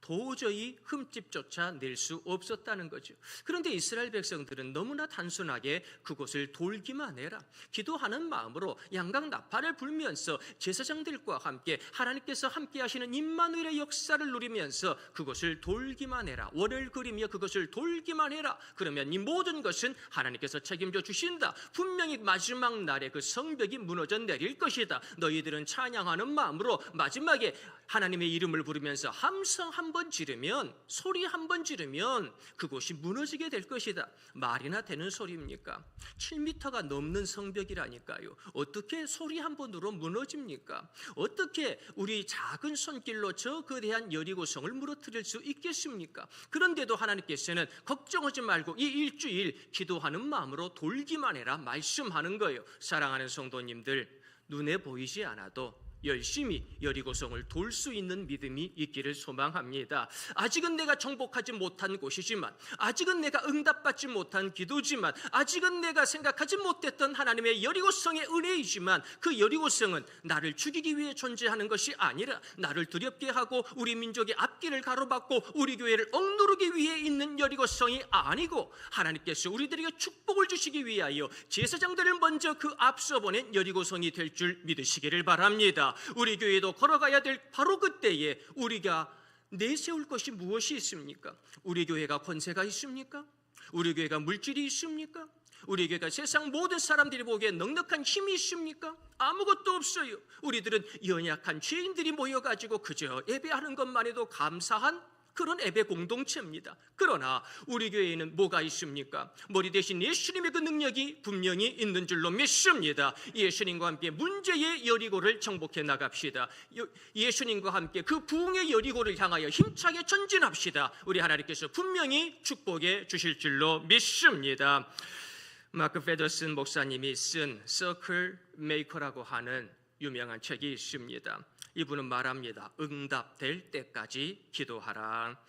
도저히 흠집조차 낼 수 없었다는 거죠. 그런데 이스라엘 백성들은 너무나 단순하게 그곳을 돌기만 해라, 기도하는 마음으로 양각 나팔을 불면서 제사장들과 함께 하나님께서 함께 하시는 임마누엘의 역사를 누리면서 그곳을 돌기만 해라, 원을 그리며 그것을 돌기만 해라. 그러면 이 모든 것은 하나님께서 책임져 주신다. 분명히 마지막 날에 그 성벽이 무너져 내릴 것이다. 너희들은 찬양하는 마음으로 마지막에 하나님의 이름을 부르면서 함성 한 번 지르면, 소리 한 번 지르면 그곳이 무너지게 될 것이다. 말이나 되는 소리입니까? 7m가 넘는 성벽이라니까요. 어떻게 소리 한 번으로 무너집니까? 어떻게 우리 작은 손길로 저 거대한 여리고성을 무너뜨릴 수 있겠습니까? 그런데도 하나님께서는 걱정하지 말고 이 일주일 기도하는 마음으로 돌기만 해라 말씀하는 거예요. 사랑하는 성도님들, 눈에 보이지 않아도 열심히 여리고성을 돌 수 있는 믿음이 있기를 소망합니다. 아직은 내가 정복하지 못한 곳이지만, 아직은 내가 응답받지 못한 기도지만, 아직은 내가 생각하지 못했던 하나님의 여리고성의 은혜이지만, 그 여리고성은 나를 죽이기 위해 존재하는 것이 아니라 나를 두렵게 하고 우리 민족의 앞길을 가로막고 우리 교회를 억누르기 위해 있는 여리고성이 아니고, 하나님께서 우리들에게 축복을 주시기 위하여 제사장들을 먼저 그 앞서 보낸 여리고성이 될 줄 믿으시기를 바랍니다. 우리 교회도 걸어가야 될 바로 그때에 우리가 내세울 것이 무엇이 있습니까? 우리 교회가 권세가 있습니까? 우리 교회가 물질이 있습니까? 우리 교회가 세상 모든 사람들이 보기에 넉넉한 힘이 있습니까? 아무것도 없어요. 우리들은 연약한 죄인들이 모여가지고 그저 예배하는 것만 해도 감사한 그런 예배 공동체입니다. 그러나 우리 교회에는 뭐가 있습니까? 머리 대신 예수님의 그 능력이 분명히 있는 줄로 믿습니다. 예수님과 함께 문제의 여리고를 정복해 나갑시다. 예수님과 함께 그 부흥의 여리고를 향하여 힘차게 전진합시다. 우리 하나님께서 분명히 축복해 주실 줄로 믿습니다. 마크 페더슨 목사님이 쓴 서클 메이커라고 하는 유명한 책이 있습니다. 이분은 말합니다. 응답될 때까지 기도하라.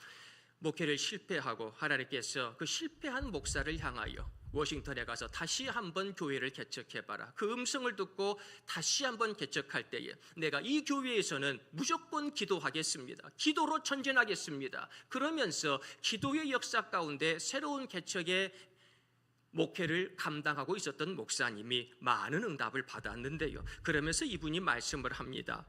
목회를 실패하고 하나님께서 그 실패한 목사를 향하여 워싱턴에 가서 다시 한번 교회를 개척해봐라. 그 음성을 듣고 다시 한번 개척할 때에 내가 이 교회에서는 무조건 기도하겠습니다. 기도로 전진하겠습니다. 그러면서 기도의 역사 가운데 새로운 개척의 목회를 감당하고 있었던 목사님이 많은 응답을 받았는데요. 그러면서 이분이 말씀을 합니다.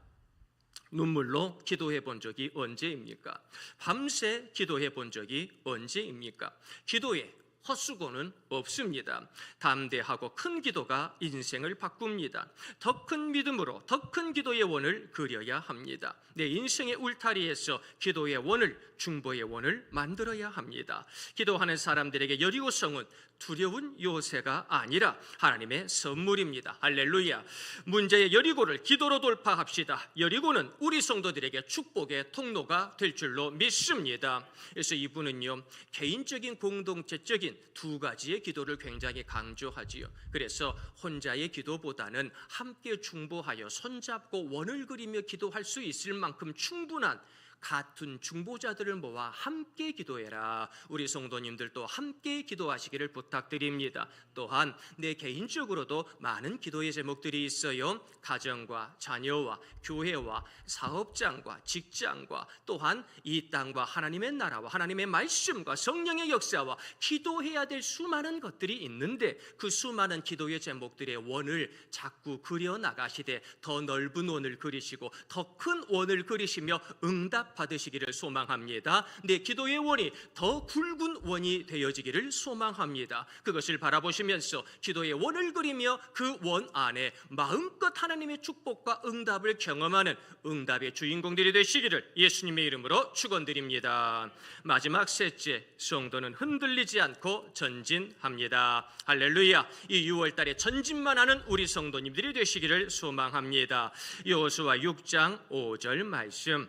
눈물로 기도해 본 적이 언제입니까? 밤새 기도해 본 적이 언제입니까? 기도에 헛수고는 없습니다. 담대하고 큰 기도가 인생을 바꿉니다. 더 큰 믿음으로 더 큰 기도의 원을 그려야 합니다. 내 인생의 울타리에서 기도의 원을, 중보의 원을 만들어야 합니다. 기도하는 사람들에게 여리고성은 두려운 요새가 아니라 하나님의 선물입니다. 할렐루야. 문제의 여리고를 기도로 돌파합시다. 여리고는 우리 성도들에게 축복의 통로가 될 줄로 믿습니다. 그래서 이분은요, 개인적인 공동체적인 두 가지의 기도를 굉장히 강조하지요. 그래서 혼자의 기도보다는 함께 중보하여 손잡고 원을 그리며 기도할 수 있을 만큼 충분한 같은 중보자들을 모아 함께 기도해라. 우리 성도님들도 함께 기도하시기를 부탁드립니다. 또한 내 개인적으로도 많은 기도의 제목들이 있어요. 가정과 자녀와 교회와 사업장과 직장과 또한 이 땅과 하나님의 나라와 하나님의 말씀과 성령의 역사와 기도해야 될 수많은 것들이 있는데 그 수많은 기도의 제목들의 원을 자꾸 그려나가시되 더 넓은 원을 그리시고 더 큰 원을 그리시며 응답 받으시기를 소망합니다. 내 기도의 원이 더 굵은 원이 되어지기를 소망합니다. 그것을 바라보시면서 기도의 원을 그리며 그 원 안에 마음껏 하나님의 축복과 응답을 경험하는 응답의 주인공들이 되시기를 예수님의 이름으로 축원드립니다. 마지막 셋째, 성도는 흔들리지 않고 전진합니다. 할렐루야. 이 6월달에 전진만 하는 우리 성도님들이 되시기를 소망합니다. 여호수아 6장 5절 말씀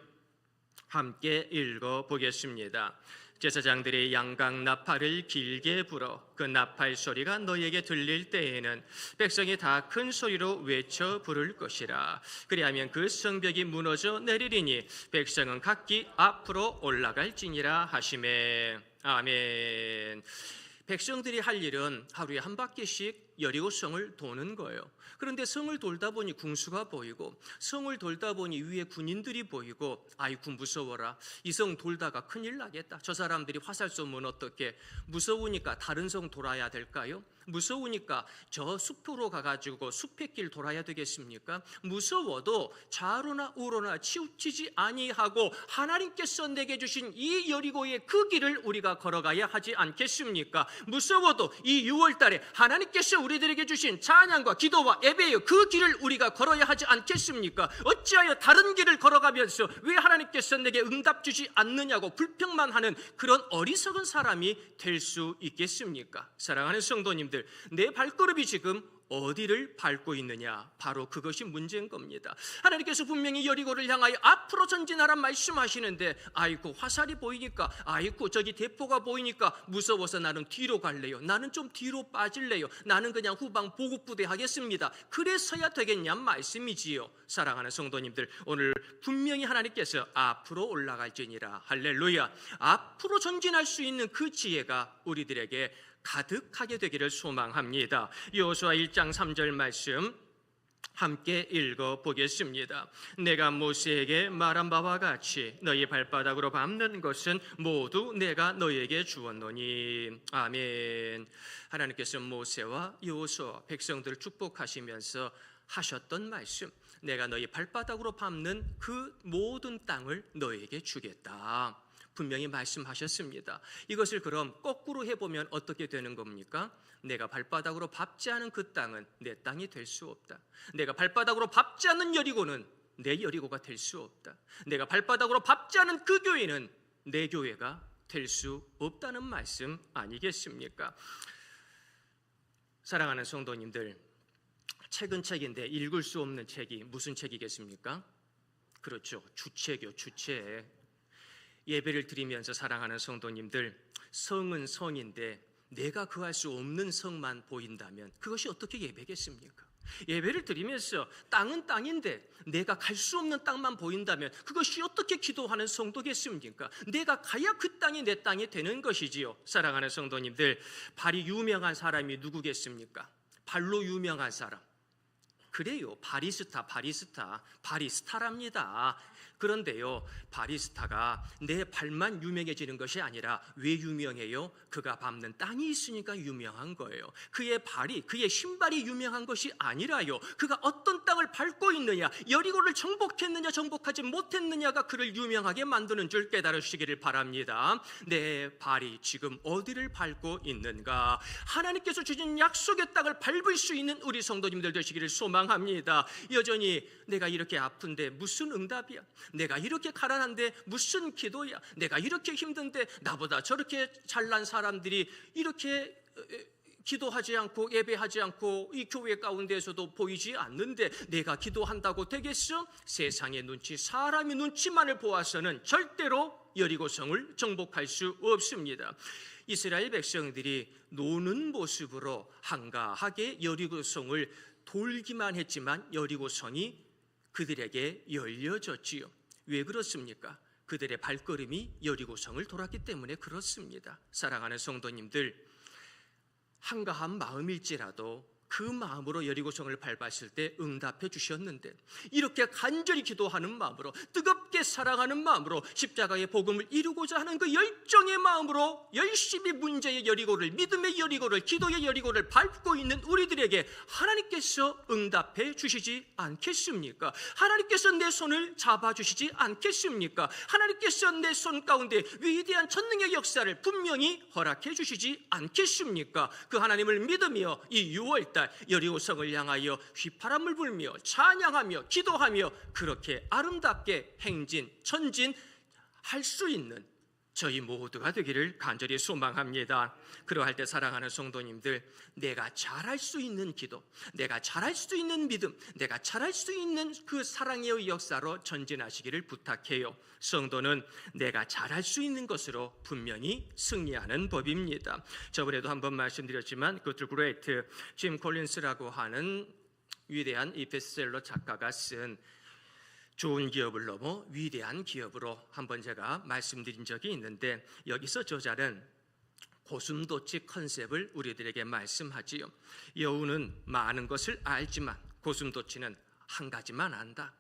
함께 읽어보겠습니다. 제사장들이 양각 나팔을 길게 불어 그 나팔 소리가 너에게 들릴 때에는 백성이 다 큰 소리로 외쳐 부를 것이라. 그리하면 그 성벽이 무너져 내리리니 백성은 각기 앞으로 올라갈지니라 하시매. 아멘. 백성들이 할 일은 하루에 한 바퀴씩 여리고성을 도는 거예요. 그런데 성을 돌다 보니 궁수가 보이고 성을 돌다 보니 위에 군인들이 보이고 아이고 무서워라. 이 성 돌다가 큰일 나겠다. 저 사람들이 화살 쏘면 어떻게? 무서우니까 다른 성 돌아야 될까요? 무서우니까 저 숲으로 가가지고 숲의 길 돌아야 되겠습니까? 무서워도 좌로나 우로나 치우치지 아니하고 하나님께서 내게 주신 이 여리고의 그 길을 우리가 걸어가야 하지 않겠습니까? 무서워도 이 6월달에 하나님께서 우리들에게 주신 찬양과 기도와 예배의 그 길을 우리가 걸어야 하지 않겠습니까? 어찌하여 다른 길을 걸어가면서 왜 하나님께서 내게 응답 주지 않느냐고 불평만 하는 그런 어리석은 사람이 될 수 있겠습니까? 사랑하는 성도님들, 내 발걸음이 지금 어디를 밟고 있느냐? 바로 그것이 문제인 겁니다. 하나님께서 분명히 여리고를 향하여 앞으로 전진하란 말씀하시는데 아이고 화살이 보이니까 아이고 저기 대포가 보이니까 무서워서 나는 뒤로 갈래요. 나는 좀 뒤로 빠질래요. 나는 그냥 후방 보급부대 하겠습니다. 그래서야 되겠냐 말씀이지요. 사랑하는 성도님들, 오늘 분명히 하나님께서 앞으로 올라갈지니라. 할렐루야. 앞으로 전진할 수 있는 그 지혜가 우리들에게 가득하게 되기를 소망합니다. 여호수아 1장 3절 말씀 함께 읽어보겠습니다. 내가 모세에게 말한 바와 같이 너희 발바닥으로 밟는 것은 모두 내가 너희에게 주었노니. 아멘. 하나님께서 모세와 여호수아 백성들을 축복하시면서 하셨던 말씀, 내가 너희 발바닥으로 밟는 그 모든 땅을 너에게 주겠다. 분명히 말씀하셨습니다. 이것을 그럼 거꾸로 해보면 어떻게 되는 겁니까? 내가 발바닥으로 밟지 않은 그 땅은 내 땅이 될 수 없다. 내가 발바닥으로 밟지 않는 여리고는 내 여리고가 될 수 없다. 내가 발바닥으로 밟지 않은 그 교회는 내 교회가 될 수 없다는 말씀 아니겠습니까? 사랑하는 성도님들, 책은 책인데 읽을 수 없는 책이 무슨 책이겠습니까? 그렇죠, 주체교, 주체. 예배를 드리면서 사랑하는 성도님들, 성은 성인데 내가 그할 수 없는 성만 보인다면 그것이 어떻게 예배겠습니까? 예배를 드리면서 땅은 땅인데 내가 갈 수 없는 땅만 보인다면 그것이 어떻게 기도하는 성도겠습니까? 내가 가야 그 땅이 내 땅이 되는 것이지요. 사랑하는 성도님들, 발이 유명한 사람이 누구겠습니까? 발로 유명한 사람. 그래요, 바리스타랍니다. 그런데요, 바리스타가 내 발만 유명해지는 것이 아니라 왜 유명해요? 그가 밟는 땅이 있으니까 유명한 거예요. 그의 발이, 그의 신발이 유명한 것이 아니라요, 그가 어떤 땅을 밟고 있느냐, 여리고를 정복했느냐 정복하지 못했느냐가 그를 유명하게 만드는 줄 깨달으시기를 바랍니다. 내 발이 지금 어디를 밟고 있는가? 하나님께서 주신 약속의 땅을 밟을 수 있는 우리 성도님들 되시기를 소망합니다. 여전히 내가 이렇게 아픈데 무슨 응답이야? 내가 이렇게 가난한데 무슨 기도야? 내가 이렇게 힘든데 나보다 저렇게 잘난 사람들이 이렇게 기도하지 않고 예배하지 않고 이 교회 가운데에서도 보이지 않는데 내가 기도한다고 되겠어? 세상의 눈치, 사람의 눈치만을 보아서는 절대로 여리고성을 정복할 수 없습니다. 이스라엘 백성들이 노는 모습으로 한가하게 여리고성을 돌기만 했지만 여리고성이 그들에게 열려졌지요. 왜 그렇습니까? 그들의 발걸음이 여리고성을 돌았기 때문에 그렇습니다. 사랑하는 성도님들, 한가한 마음일지라도 그 마음으로 여리고성을 밟았을 때 응답해 주셨는데, 이렇게 간절히 기도하는 마음으로, 뜨겁게 사랑하는 마음으로, 십자가의 복음을 이루고자 하는 그 열정의 마음으로 열심히 문제의 여리고를, 믿음의 여리고를, 기도의 여리고를 밟고 있는 우리들에게 하나님께서 응답해 주시지 않겠습니까? 하나님께서 내 손을 잡아주시지 않겠습니까? 하나님께서 내 손 가운데 위대한 전능의 역사를 분명히 허락해 주시지 않겠습니까? 그 하나님을 믿으며 이 6월달 여리고성을 향하여 휘파람을 불며 찬양하며 기도하며 그렇게 아름답게 행진, 전진할 수 있는 저희 모두가 되기를 간절히 소망합니다. 그러할 때 사랑하는 성도님들, 내가 잘할 수 있는 기도, 내가 잘할 수 있는 믿음, 내가 잘할 수 있는 그 사랑의 역사로 전진하시기를 부탁해요. 성도는 내가 잘할 수 있는 것으로 분명히 승리하는 법입니다. 저번에도 한번 말씀드렸지만 굿 그레이트 짐 콜린스라고 하는 위대한 이 베스트셀러 작가가 쓴 좋은 기업을 넘어 위대한 기업으로 한번 제가 말씀드린 적이 있는데, 여기서 저자는 고슴도치 컨셉을 우리들에게 말씀하지요. 여우는 많은 것을 알지만 고슴도치는 한 가지만 안다.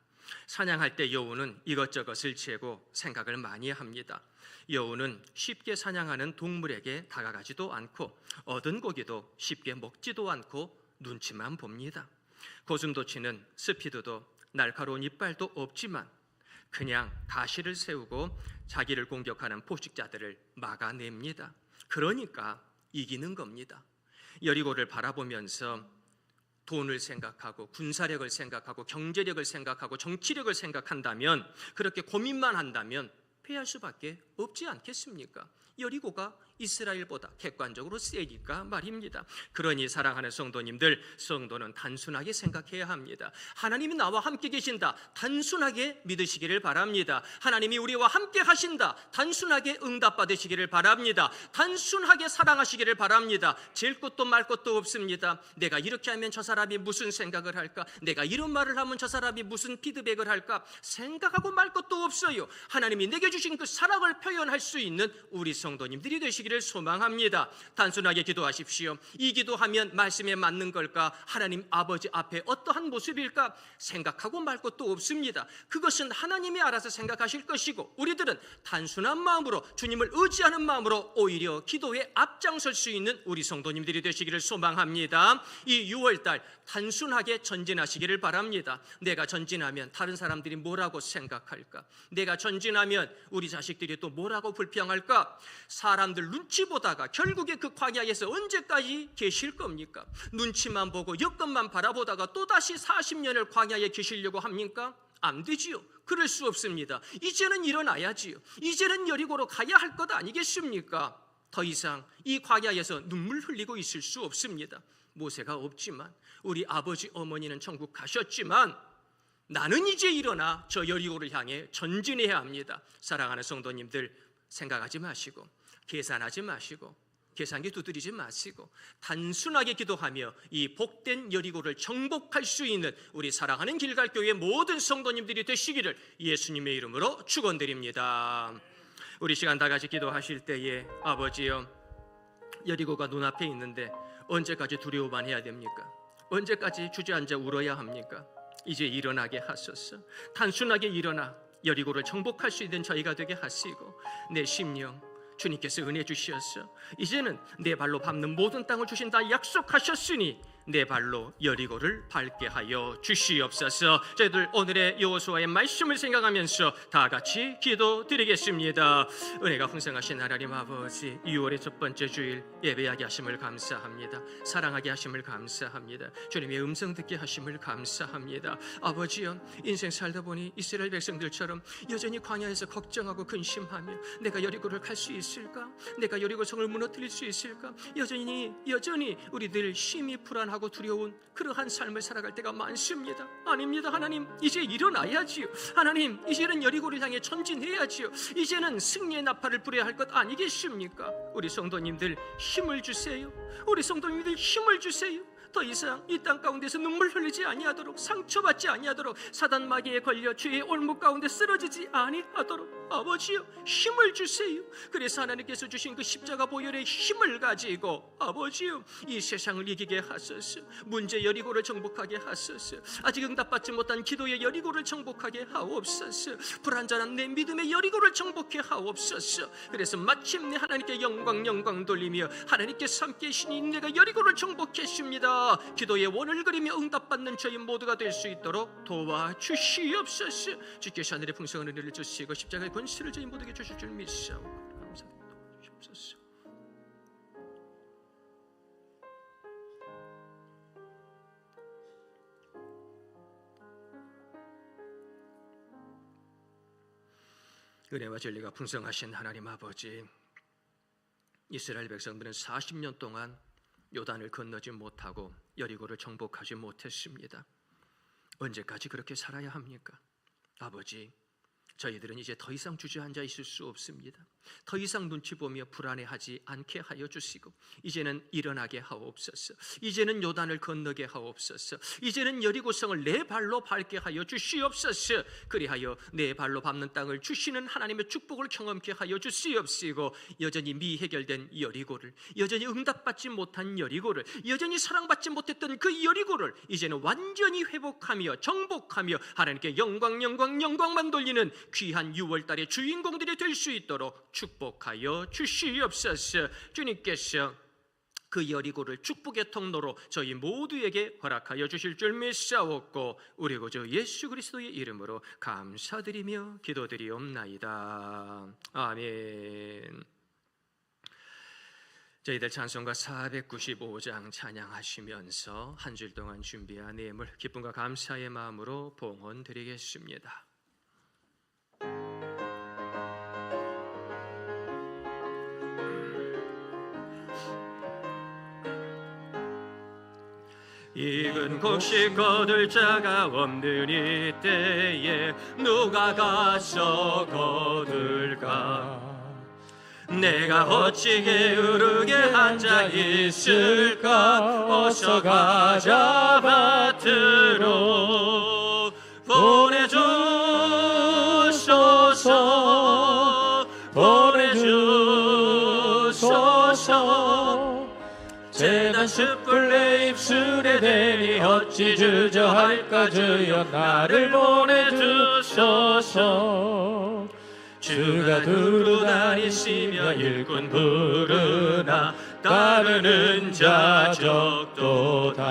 사냥할 때 여우는 이것저것을 재고 생각을 많이 합니다. 여우는 쉽게 사냥하는 동물에게 다가가지도 않고 얻은 고기도 쉽게 먹지도 않고 눈치만 봅니다. 고슴도치는 스피드도 날카로운 이빨도 없지만 그냥 가시를 세우고 자기를 공격하는 포식자들을 막아냅니다. 그러니까 이기는 겁니다. 여리고를 바라보면서 돈을 생각하고 군사력을 생각하고 경제력을 생각하고 정치력을 생각한다면, 그렇게 고민만 한다면 패할 수밖에 없지 않겠습니까? 여리고가 이스라엘보다 객관적으로 세니까 말입니다. 그러니 사랑하는 성도님들, 성도는 단순하게 생각해야 합니다. 하나님이 나와 함께 계신다, 단순하게 믿으시기를 바랍니다. 하나님이 우리와 함께 하신다, 단순하게 응답받으시기를 바랍니다. 단순하게 사랑하시기를 바랍니다. 잴 것도 말 것도 없습니다. 내가 이렇게 하면 저 사람이 무슨 생각을 할까? 내가 이런 말을 하면 저 사람이 무슨 피드백을 할까? 생각하고 말 것도 없어요. 하나님이 내게 주신 그 사랑을 표현할 수 있는 우리 성도님들이 되시기를 되시기를 소망합니다. 단순하게 기도하십시오. 이 기도하면 말씀에 맞는 걸까? 하나님 아버지 앞에 어떠한 모습일까? 생각하고 말 것도 없습니다. 그것은 하나님이 알아서 생각하실 것이고, 우리들은 단순한 마음으로, 주님을 의지하는 마음으로 오히려 기도에 앞장설 수 있는 우리 성도님들이 되시기를 소망합니다. 이 6월달 단순하게 전진하시기를 바랍니다. 내가 전진하면 다른 사람들이 뭐라고 생각할까? 내가 전진하면 우리 자식들이 또 뭐라고 불평할까? 사람들 눈치 보다가 결국에 그 광야에서 언제까지 계실 겁니까? 눈치만 보고 여건만 바라보다가 또다시 40년을 광야에 계시려고 합니까? 안 되지요. 그럴 수 없습니다. 이제는 일어나야지요. 이제는 여리고로 가야 할 것 아니겠습니까? 더 이상 이 광야에서 눈물 흘리고 있을 수 없습니다. 모세가 없지만, 우리 아버지 어머니는 천국 가셨지만, 나는 이제 일어나 저 여리고를 향해 전진해야 합니다. 사랑하는 성도님들, 생각하지 마시고, 계산하지 마시고, 계산기 두드리지 마시고, 단순하게 기도하며 이 복된 여리고를 정복할 수 있는 우리 사랑하는 길갈교회 모든 성도님들이 되시기를 예수님의 이름으로 축원드립니다. 우리 시간 다 같이 기도하실 때에, 아버지여, 여리고가 눈앞에 있는데 언제까지 두려워만 해야 됩니까? 언제까지 주저앉아 울어야 합니까? 이제 일어나게 하소서. 단순하게 일어나 여리고를 정복할 수 있는 저희가 되게 하시고, 내 심령 주님께서 은혜 주시어서 이제는 내 발로 밟는 모든 땅을 주신다 약속하셨으니 내 발로 여리고를 밟게 하여 주시옵소서. 저희들 오늘의 여호수아의 말씀을 생각하면서 다 같이 기도드리겠습니다. 은혜가 풍성하신 하나님 아버지, 6월의 첫 번째 주일 예배하게 하심을 감사합니다. 사랑하게 하심을 감사합니다. 주님의 음성 듣게 하심을 감사합니다. 아버지여, 인생 살다 보니 이스라엘 백성들처럼 여전히 광야에서 걱정하고 근심하며 내가 여리고를 갈 수 있을까? 내가 여리고 성을 무너뜨릴 수 있을까? 여전히 우리들 심히 불안하고 두려운 그러한 삶을 살아갈 때가 많습니다. 아닙니다. 하나님, 이제 일어나야지요. 하나님, 이제는 여리고를 향해 전진해야지요. 이제는 승리의 나팔을 불어야 할 것 아니겠습니까? 우리 성도님들 힘을 주세요. 우리 성도님들 힘을 주세요. 더 이상 이 땅 가운데서 눈물 흘리지 아니하도록, 상처받지 아니하도록, 사단 마귀에 걸려 죄의 올무 가운데 쓰러지지 아니하도록 아버지여 힘을 주세요. 그래서 하나님께서 주신 그 십자가 보혈의 힘을 가지고 아버지여 이 세상을 이기게 하소서. 문제 여리고를 정복하게 하소서. 아직 응답받지 못한 기도의 여리고를 정복하게 하옵소서. 불완전한 내 믿음의 여리고를 정복해 하옵소서. 그래서 마침내 하나님께 영광 돌리며 하나님께서 함께 계시니 내가 여리고를 정복했습니다. 기도의 원을 그리며 응답받는 저희 모두가 될 수 있도록 도와주시옵소서. 주께서 하늘의 풍성한 은혜를 주시고 십자가의 권세를 저희 모두에게 주실 줄 믿사오고 감사드립니다. 은혜와 진리가 풍성하신 하나님 아버지, 이스라엘 백성들은 40년 동안 요단을 건너지 못하고 여리고를 정복하지 못했습니다. 언제까지 그렇게 살아야 합니까? 아버지, 저희들은 이제 더 이상 주저앉아 있을 수 없습니다. 더 이상 눈치 보며 불안해하지 않게 하여 주시고 이제는 일어나게 하옵소서. 이제는 요단을 건너게 하옵소서. 이제는 여리고성을 내 발로 밟게 하여 주시옵소서. 그리하여 내 발로 밟는 땅을 주시는 하나님의 축복을 경험케 하여 주시옵시고, 여전히 미해결된 여리고를, 여전히 응답받지 못한 여리고를, 여전히 사랑받지 못했던 그 여리고를 이제는 완전히 회복하며 정복하며 하나님께 영광만 돌리는 귀한 6월달의 주인공들이 될 수 있도록 축복하여 주시옵소서. 주님께서 그 여리고를 축복의 통로로 저희 모두에게 허락하여 주실 줄 믿사옵고 우리 구주 예수 그리스도의 이름으로 감사드리며 기도드리옵나이다. 아멘. 저희들 찬송가 495장 찬양하시면서 한 줄 동안 준비한 예물 기쁨과 감사의 마음으로 봉헌드리겠습니다. 익은 곡식 거둘 자가 없는 이때에 누가 가서 거둘까? 내가 어찌 게으르게 앉아 있을까? 어서 가자 밭으로 보내주소서. 재단 숯불 내 입술에 대니 어찌 주저할까 주여 나를 보내주소서. 주가 두루 다니시며 일꾼 부르나 따르는 자 적도다.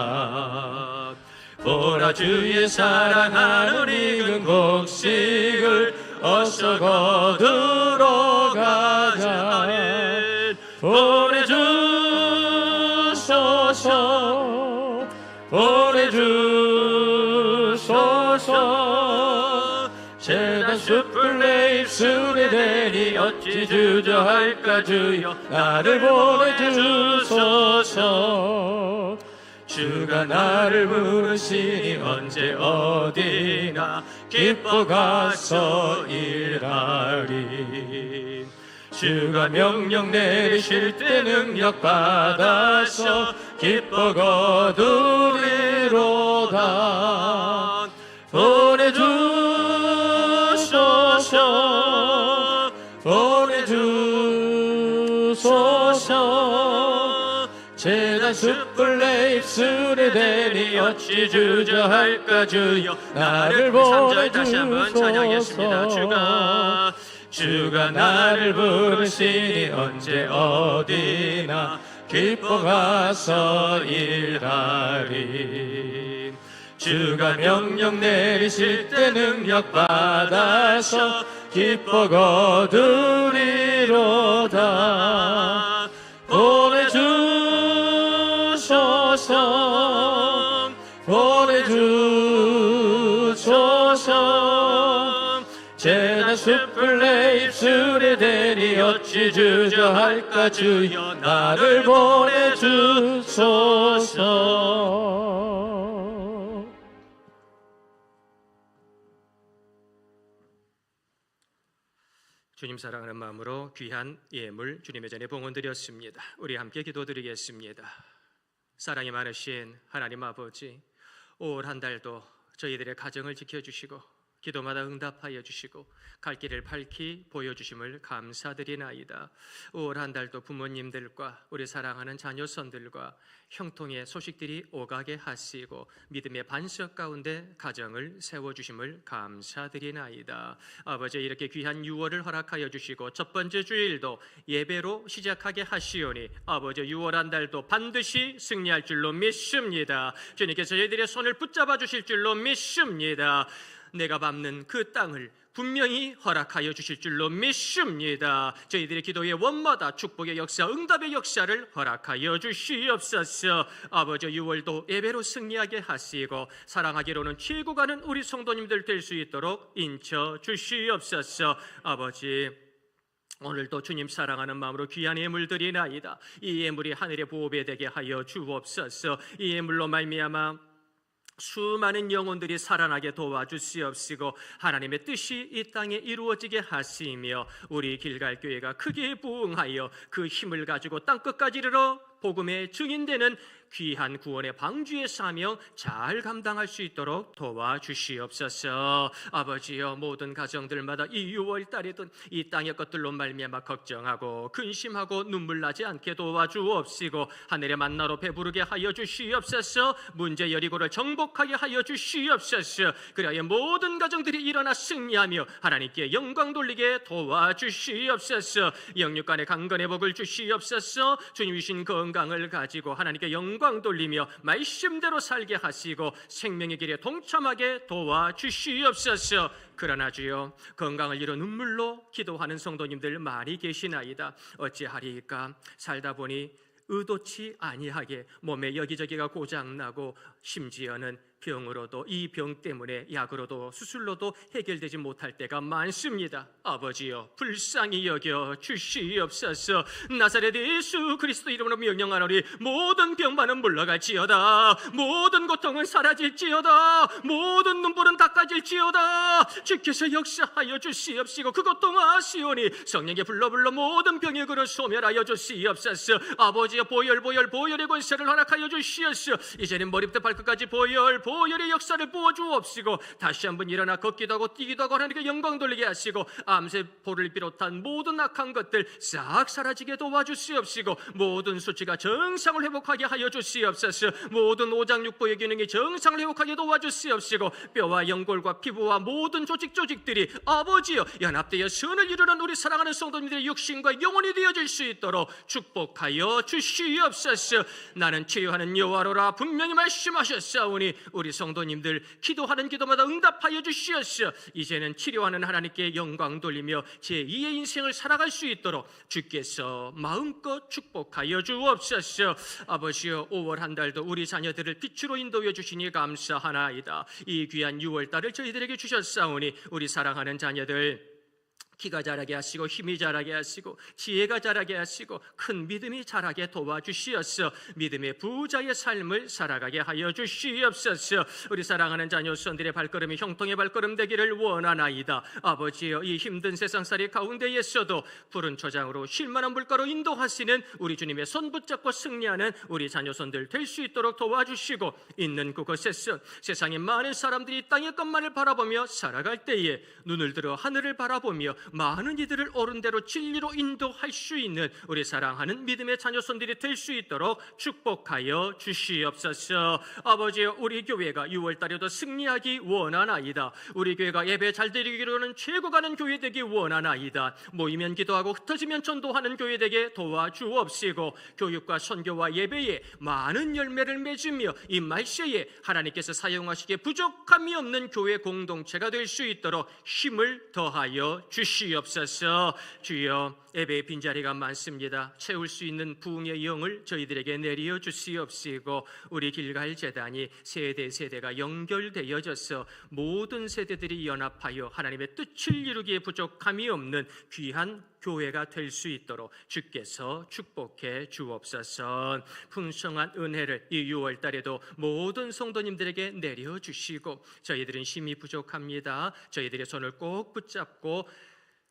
보라 주의 사랑하는 익은 곡식을 어서 거두러 가자. 보내주소서 보내주소서. 재단 숯불 내 입술에 대니 어찌 주저할까 주여 나를 보내주소서. 주가 나를 부르시니 언제 어디나 기뻐 가서 일하리. 주가 명령 내리실 때 능력 받아서 기뻐 거두리로다. 보내주소서 보내주소서. 재단 숯불 내 입술에 대니 어찌 주저할까 주여 나를 다시 한번 찬양하겠습니다. 보내주소서. 주가 나를 부르시니 언제 어디나 기뻐 가서 일하리. 주가 명령 내리실 때 능력 받아서 기뻐 거두리로다. 보내주소서 보내주소서. 재단 숯불 내 입술에 대니 어찌 주저할까 주여 나를 보내주소서. 주님 사랑하는 마음으로 귀한 예물 주님의 전에 봉헌드렸습니다. 우리 함께 기도드리겠습니다. 사랑이 많으신 하나님 아버지, 올 한 달도 저희들의 가정을 지켜주시고 기도마다 응답하여 주시고 갈 길을 밝히 보여주심을 감사드리나이다. 올 한 달도 부모님들과 우리 사랑하는 자녀선들과 형통의 소식들이 오가게 하시고 믿음의 반석 가운데 가정을 세워주심을 감사드리나이다. 아버지, 이렇게 귀한 6월을 허락하여 주시고 첫 번째 주일도 예배로 시작하게 하시오니 아버지, 6월 한 달도 반드시 승리할 줄로 믿습니다. 주님께서 저희들의 손을 붙잡아 주실 줄로 믿습니다. 내가 밟는 그 땅을 분명히 허락하여 주실 줄로 믿습니다. 저희들의 기도의 원마다 축복의 역사, 응답의 역사를 허락하여 주시옵소서. 아버지, 6월도 예배로 승리하게 하시고 사랑하기로는 최고 가는 우리 성도님들 될 수 있도록 인쳐 주시옵소서. 아버지, 오늘도 주님 사랑하는 마음으로 귀한 예물 드리나이다. 이 예물이 하늘의 보배 되게 하여 주옵소서. 이 예물로 말미암아 수많은 영혼들이 살아나게 도와주시옵시고 하나님의 뜻이 이 땅에 이루어지게 하시며 우리 길갈교회가 크게 부흥하여 그 힘을 가지고 땅끝까지 이르러 복음의 증인되는 귀한 구원의 방주의 사명 잘 감당할 수 있도록 도와주시옵소서. 아버지여, 모든 가정들마다 이 6월 달에든 이 땅의 것들로 말미암아 걱정하고 근심하고 눈물 나지 않게 도와주옵시고 하늘의 만나로 배부르게 하여 주시옵소서. 문제 여리고를 정복하게 하여 주시옵소서. 그리하여 모든 가정들이 일어나 승리하며 하나님께 영광 돌리게 도와주시옵소서. 영육간의 강건의 복을 주시옵소서. 주님 주신 건강을 가지고 하나님께 영광 돌리며 말씀대로 살게 하시고 생명의 길에 동참하게 도와주시옵소서. 그러나 주여, 건강을 잃어 눈물로 기도하는 성도님들 많이 계시나이다. 어찌하리까? 살다 보니 의도치 아니하게 몸에 여기저기가 고장나고 심지어는 병으로도 이 병 때문에 약으로도 수술로도 해결되지 못할 때가 많습니다. 아버지여, 불쌍히 여겨 주시옵소서. 나사렛 예수 그리스도 이름으로 명령하노니 모든 병만은 물러갈지어다. 모든 고통은 사라질지어다. 모든 눈물은 닦아질지어다. 주께서 역사하여 주시옵시고 그것 동하시오니 성령의 불러 모든 병의 그를 소멸하여 주시옵소서. 아버지, 아버지여 보혈의 권세를 허락하여 주시옵시고 이제는 머리부터 발끝까지 보혈의 역사를 부어주옵시고 다시 한번 일어나 걷기도 하고 뛰기도 하고 하나님께 영광 돌리게 하시고 암세포를 비롯한 모든 악한 것들 싹 사라지게 도와주시옵시고 모든 수치가 정상을 회복하게 하여 주시옵소서. 모든 오장육부의 기능이 정상을 회복하게 도와주시옵시고 뼈와 연골과 피부와 모든 조직들이 아버지여 연합되어 선을 이루는 우리 사랑하는 성도님들의 육신과 영혼이 되어질 수 있도록 축복하여 주시옵소서. 나는 치료하는 여호와로라 분명히 말씀하셨사오니 우리 성도님들 기도하는 기도마다 응답하여 주시옵소서. 이제는 치료하는 하나님께 영광 돌리며 제2의 인생을 살아갈 수 있도록 주께서 마음껏 축복하여 주옵소서. 아버지여 5월 한 달도 우리 자녀들을 빛으로 인도해 주시니 감사하나이다. 이 귀한 6월 달을 저희들에게 주셨사오니 우리 사랑하는 자녀들 키가 자라게 하시고 힘이 자라게 하시고 지혜가 자라게 하시고 큰 믿음이 자라게 도와주시옵소서. 믿음의 부자의 삶을 살아가게 하여 주시옵소서. 우리 사랑하는 자녀손들의 발걸음이 형통의 발걸음 되기를 원하나이다. 아버지여 이 힘든 세상살이 가운데에서도 푸른 초장으로 쉴만한 물가로 인도하시는 우리 주님의 손 붙잡고 승리하는 우리 자녀손들 될 수 있도록 도와주시고 있는 그곳에서 세상의 많은 사람들이 땅의 것만을 바라보며 살아갈 때에 눈을 들어 하늘을 바라보며 많은 이들을 옳은 대로 진리로 인도할 수 있는 우리 사랑하는 믿음의 자녀손들이 될 수 있도록 축복하여 주시옵소서. 아버지여 우리 교회가 6월 달에도 승리하기 원하나이다. 우리 교회가 예배 잘 드리기로는 최고 가는 교회 되기 원하나이다. 모이면 기도하고 흩어지면 전도하는 교회 되게 도와주옵시고 교육과 선교와 예배에 많은 열매를 맺으며 이 말세에 하나님께서 사용하시기에 부족함이 없는 교회 공동체가 될 수 있도록 힘을 더하여 주시옵소서. 주여 예배의 빈자리가 많습니다. 채울 수 있는 부흥의 영을 저희들에게 내려 주시옵시고 우리 길갈 재단이 세대가 연결되어져서 모든 세대들이 연합하여 하나님의 뜻을 이루기에 부족함이 없는 귀한 교회가 될 수 있도록 주께서 축복해 주옵소서. 풍성한 은혜를 이 6월 달에도 모든 성도님들에게 내려주시고 저희들은 힘이 부족합니다. 저희들의 손을 꼭 붙잡고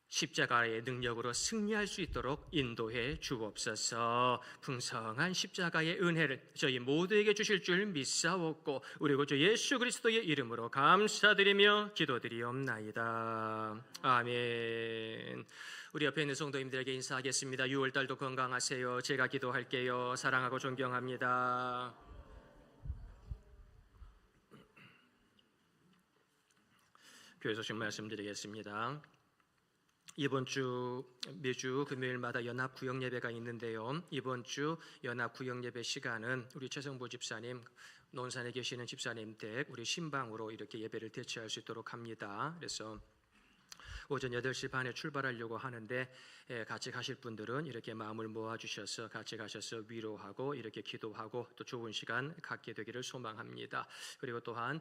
십자가의 능력으로 승리할 수 있도록 인도해 주옵소서. 풍성한 십자가의 은혜를 저희 모두에게 주실 줄 믿사옵고 우리 구주 예수 그리스도의 이름으로 감사드리며 기도드리옵나이다. 아멘. 우리 옆에 있는 성도님들에게 인사하겠습니다. 6월달도 건강하세요. 제가 기도할게요. 사랑하고 존경합니다. 교회 소식 말씀드리겠습니다. 이번 주 매주 금요일마다 연합 구역 예배가 있는데요. 이번 주 연합 구역 예배 시간은 우리 최성보 집사님, 논산에 계시는 집사님 댁 우리 신방으로 이렇게 예배를 대체할 수 있도록 합니다. 그래서 오전 8시 반에 출발하려고 하는데 같이 가실 분들은 이렇게 마음을 모아주셔서 같이 가셔서 위로하고 이렇게 기도하고 또 좋은 시간 갖게 되기를 소망합니다. 그리고 또한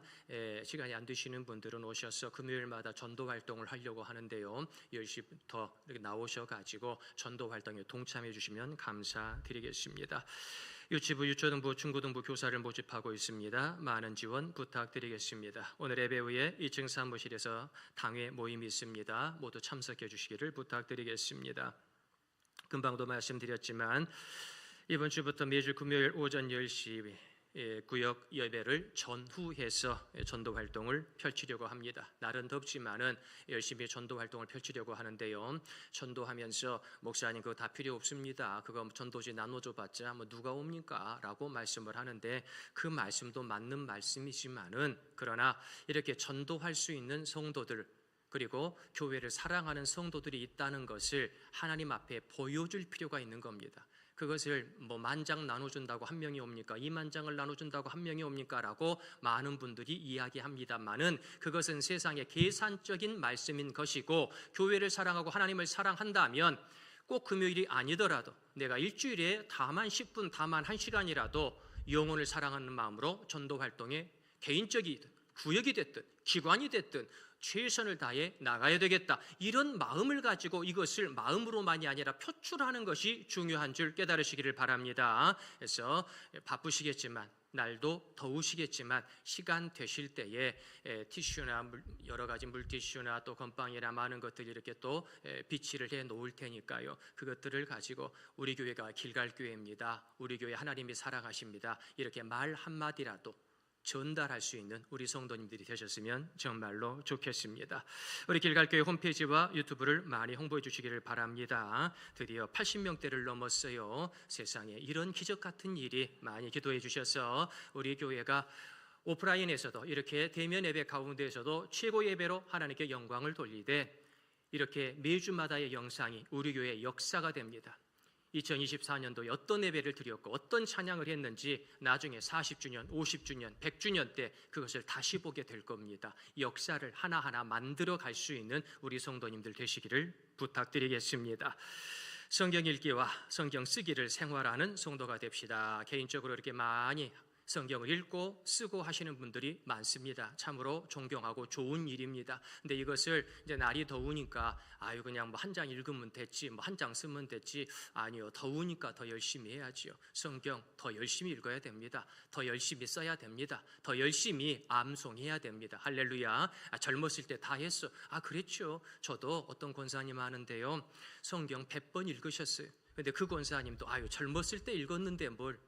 시간이 안 되시는 분들은 오셔서 금요일마다 전도 활동을 하려고 하는데요. 10시부터 이렇게 나오셔가지고 전도 활동에 동참해 주시면 감사드리겠습니다. 유치부, 유초등부, 중고등부 교사를 모집하고 있습니다. 많은 지원 부탁드리겠습니다. 오늘 예배 후에 2층 사무실에서 당회 모임이 있습니다. 모두 참석해 주시기를 부탁드리겠습니다. 금방도 말씀드렸지만 이번 주부터 매주 금요일 오전 10시 구역 예배를 전후해서 전도 활동을 펼치려고 합니다. 날은 덥지만은 열심히 전도 활동을 펼치려고 하는데요. 전도하면서 목사님 그거 다 필요 없습니다. 그거 전도지 나눠줘봤자 뭐 누가 옵니까? 라고 말씀을 하는데 그 말씀도 맞는 말씀이지만은 그러나 이렇게 전도할 수 있는 성도들 그리고 교회를 사랑하는 성도들이 있다는 것을 하나님 앞에 보여줄 필요가 있는 겁니다. 그것을 뭐 10,000장 나눠준다고 1명이 옵니까? 20,000장을 나눠준다고 1명이 옵니까? 라고 많은 분들이 이야기합니다만은 그것은 세상의 계산적인 말씀인 것이고 교회를 사랑하고 하나님을 사랑한다면 꼭 금요일이 아니더라도 내가 일주일에 다만 10분, 다만 1시간이라도 영혼을 사랑하는 마음으로 전도 활동에 개인적이든 구역이 됐든 기관이 됐든 최선을 다해 나가야 되겠다. 이런 마음을 가지고 이것을 마음으로만이 아니라 표출하는 것이 중요한 줄 깨달으시기를 바랍니다. 그래서 바쁘시겠지만 날도 더우시겠지만 시간 되실 때에 티슈나 여러 가지 물티슈나 또 건빵이나 많은 것들 이렇게 또 비치를 해 놓을 테니까요. 그것들을 가지고 우리 교회가 길갈 교회입니다. 우리 교회 하나님이 사랑하십니다. 이렇게 말 한마디라도 전달할 수 있는 우리 성도님들이 되셨으면 정말로 좋겠습니다. 우리 길갈교회 홈페이지와 유튜브를 많이 홍보해 주시기를 바랍니다. 드디어 80명대를 넘었어요. 세상에 이런 기적 같은 일이 많이 기도해 주셔서 우리 교회가 오프라인에서도 이렇게 대면 예배 가운데에서도 최고 예배로 하나님께 영광을 돌리되 이렇게 매주마다의 영상이 우리 교회의 역사가 됩니다. 2024년도에 어떤 예배를 드렸고 어떤 찬양을 했는지 나중에 40주년, 50주년, 100주년 때 그것을 다시 보게 될 겁니다. 역사를 하나하나 만들어 갈 수 있는 우리 성도님들 되시기를 부탁드리겠습니다. 성경 읽기와 성경 쓰기를 생활하는 성도가 됩시다. 개인적으로 이렇게 많이 성경을 읽고 쓰고 하시는 분들이 많습니다. 참으로 존경하고 좋은 일입니다. 근데 이것을 이제 날이 더우니까 아유 그냥 뭐 한 장 읽으면 됐지, 뭐 한 장 쓰면 됐지. 아니요, 더우니까 더 열심히 해야지요. 성경 더 열심히 읽어야 됩니다. 더 열심히 써야 됩니다. 더 열심히 암송해야 됩니다. 할렐루야. 젊었을 때 다 했어. 그랬죠. 저도 어떤 권사님 하는데요, 성경 100번 읽으셨어요. 근데 그 권사님도 아유 젊었을 때 읽었는데 뭘.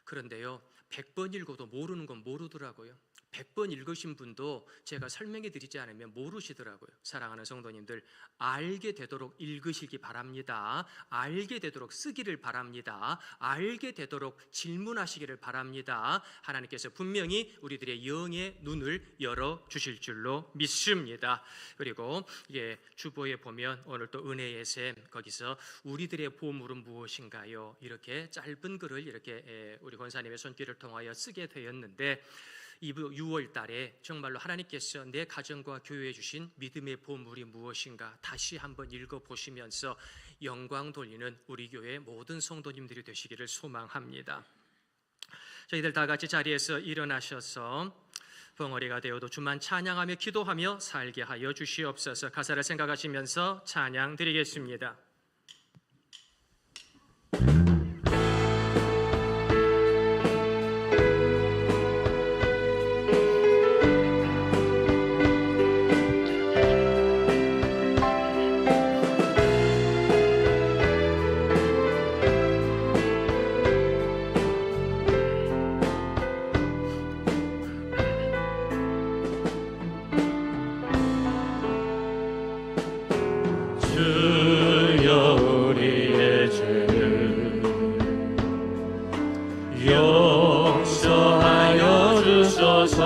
그런데요 100번 읽어도 모르는 건 모르더라고요. 100번 읽으신 분도 제가 설명해 드리지 않으면 모르시더라고요. 사랑하는 성도님들, 알게 되도록 읽으시기 바랍니다. 알게 되도록 쓰기를 바랍니다. 알게 되도록 질문하시기를 바랍니다. 하나님께서 분명히 우리들의 영의 눈을 열어주실 줄로 믿습니다. 그리고 주보에 보면 오늘 또 은혜의 샘, 거기서 우리들의 보물은 무엇인가요? 이렇게 짧은 글을 이렇게 우리 권사님의 손길을 통하여 쓰게 되었는데 6월 달에 정말로 하나님께서 내 가정과 교회에 주신 믿음의 보물이 무엇인가 다시 한번 읽어보시면서 영광 돌리는 우리 교회 모든 성도님들이 되시기를 소망합니다. 저희들 다 같이 자리에서 일어나셔서 벙어리가 되어도 주만 찬양하며 기도하며 살게 하여 주시옵소서. 가사를 생각하시면서 찬양 드리겠습니다. 용서하여 주소서.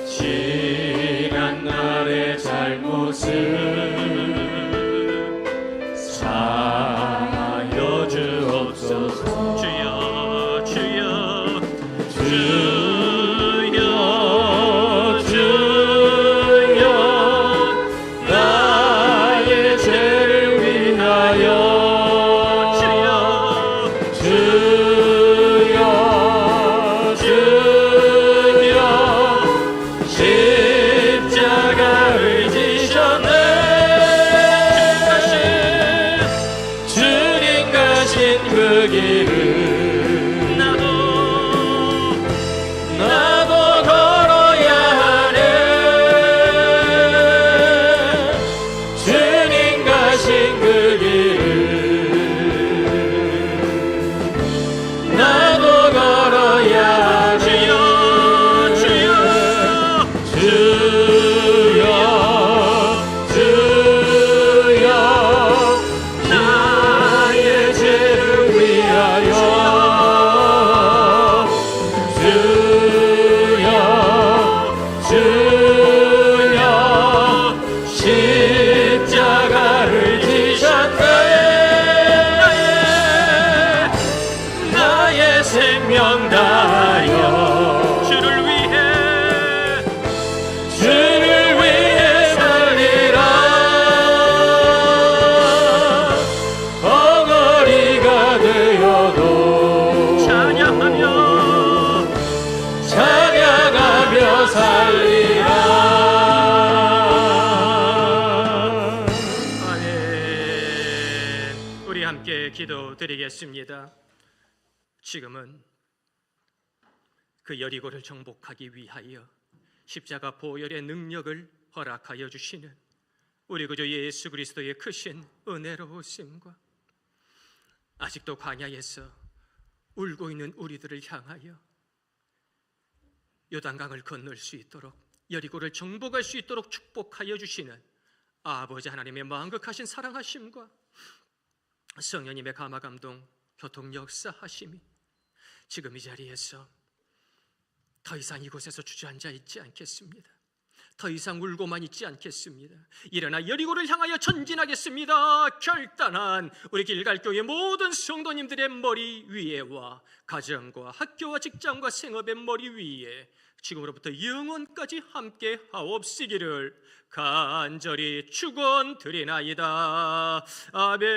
지난 날의 잘못을 사하여 주옵소서. 주여 주여 주여 주여 나의 죄를 위하여 십자가를 지셨네. 주님 가신 그 길을 나도 걸어야 하네. 주님 가신 그 길을 나도 걸어야 하네. 십자가를 지셨네. 나의 생명 다하여 주를 위해 살리라. 벙어리가 되어도 찬양하며 기도드리겠습니다. 지금은 그 여리고를 정복하기 위하여 십자가 보혈의 능력을 허락하여 주시는 우리 구주 예수 그리스도의 크신 은혜로우심과 아직도 광야에서 울고 있는 우리들을 향하여 요단강을 건널 수 있도록 여리고를 정복할 수 있도록 축복하여 주시는 아버지 하나님의 만극하신 사랑하심과 성령님의 감화감동 교통 역사하심이 지금 이 자리에서 더 이상 이곳에서 주저앉아 있지 않겠습니다. 더 이상 울고만 있지 않겠습니다. 일어나 여리고를 향하여 전진하겠습니다. 결단한 우리 길갈교회 모든 성도님들의 머리 위에와 가정과 학교와 직장과 생업의 머리 위에 지금으로부터 영원까지 함께 하옵시기를 간절히 축원드리나이다. 아멘.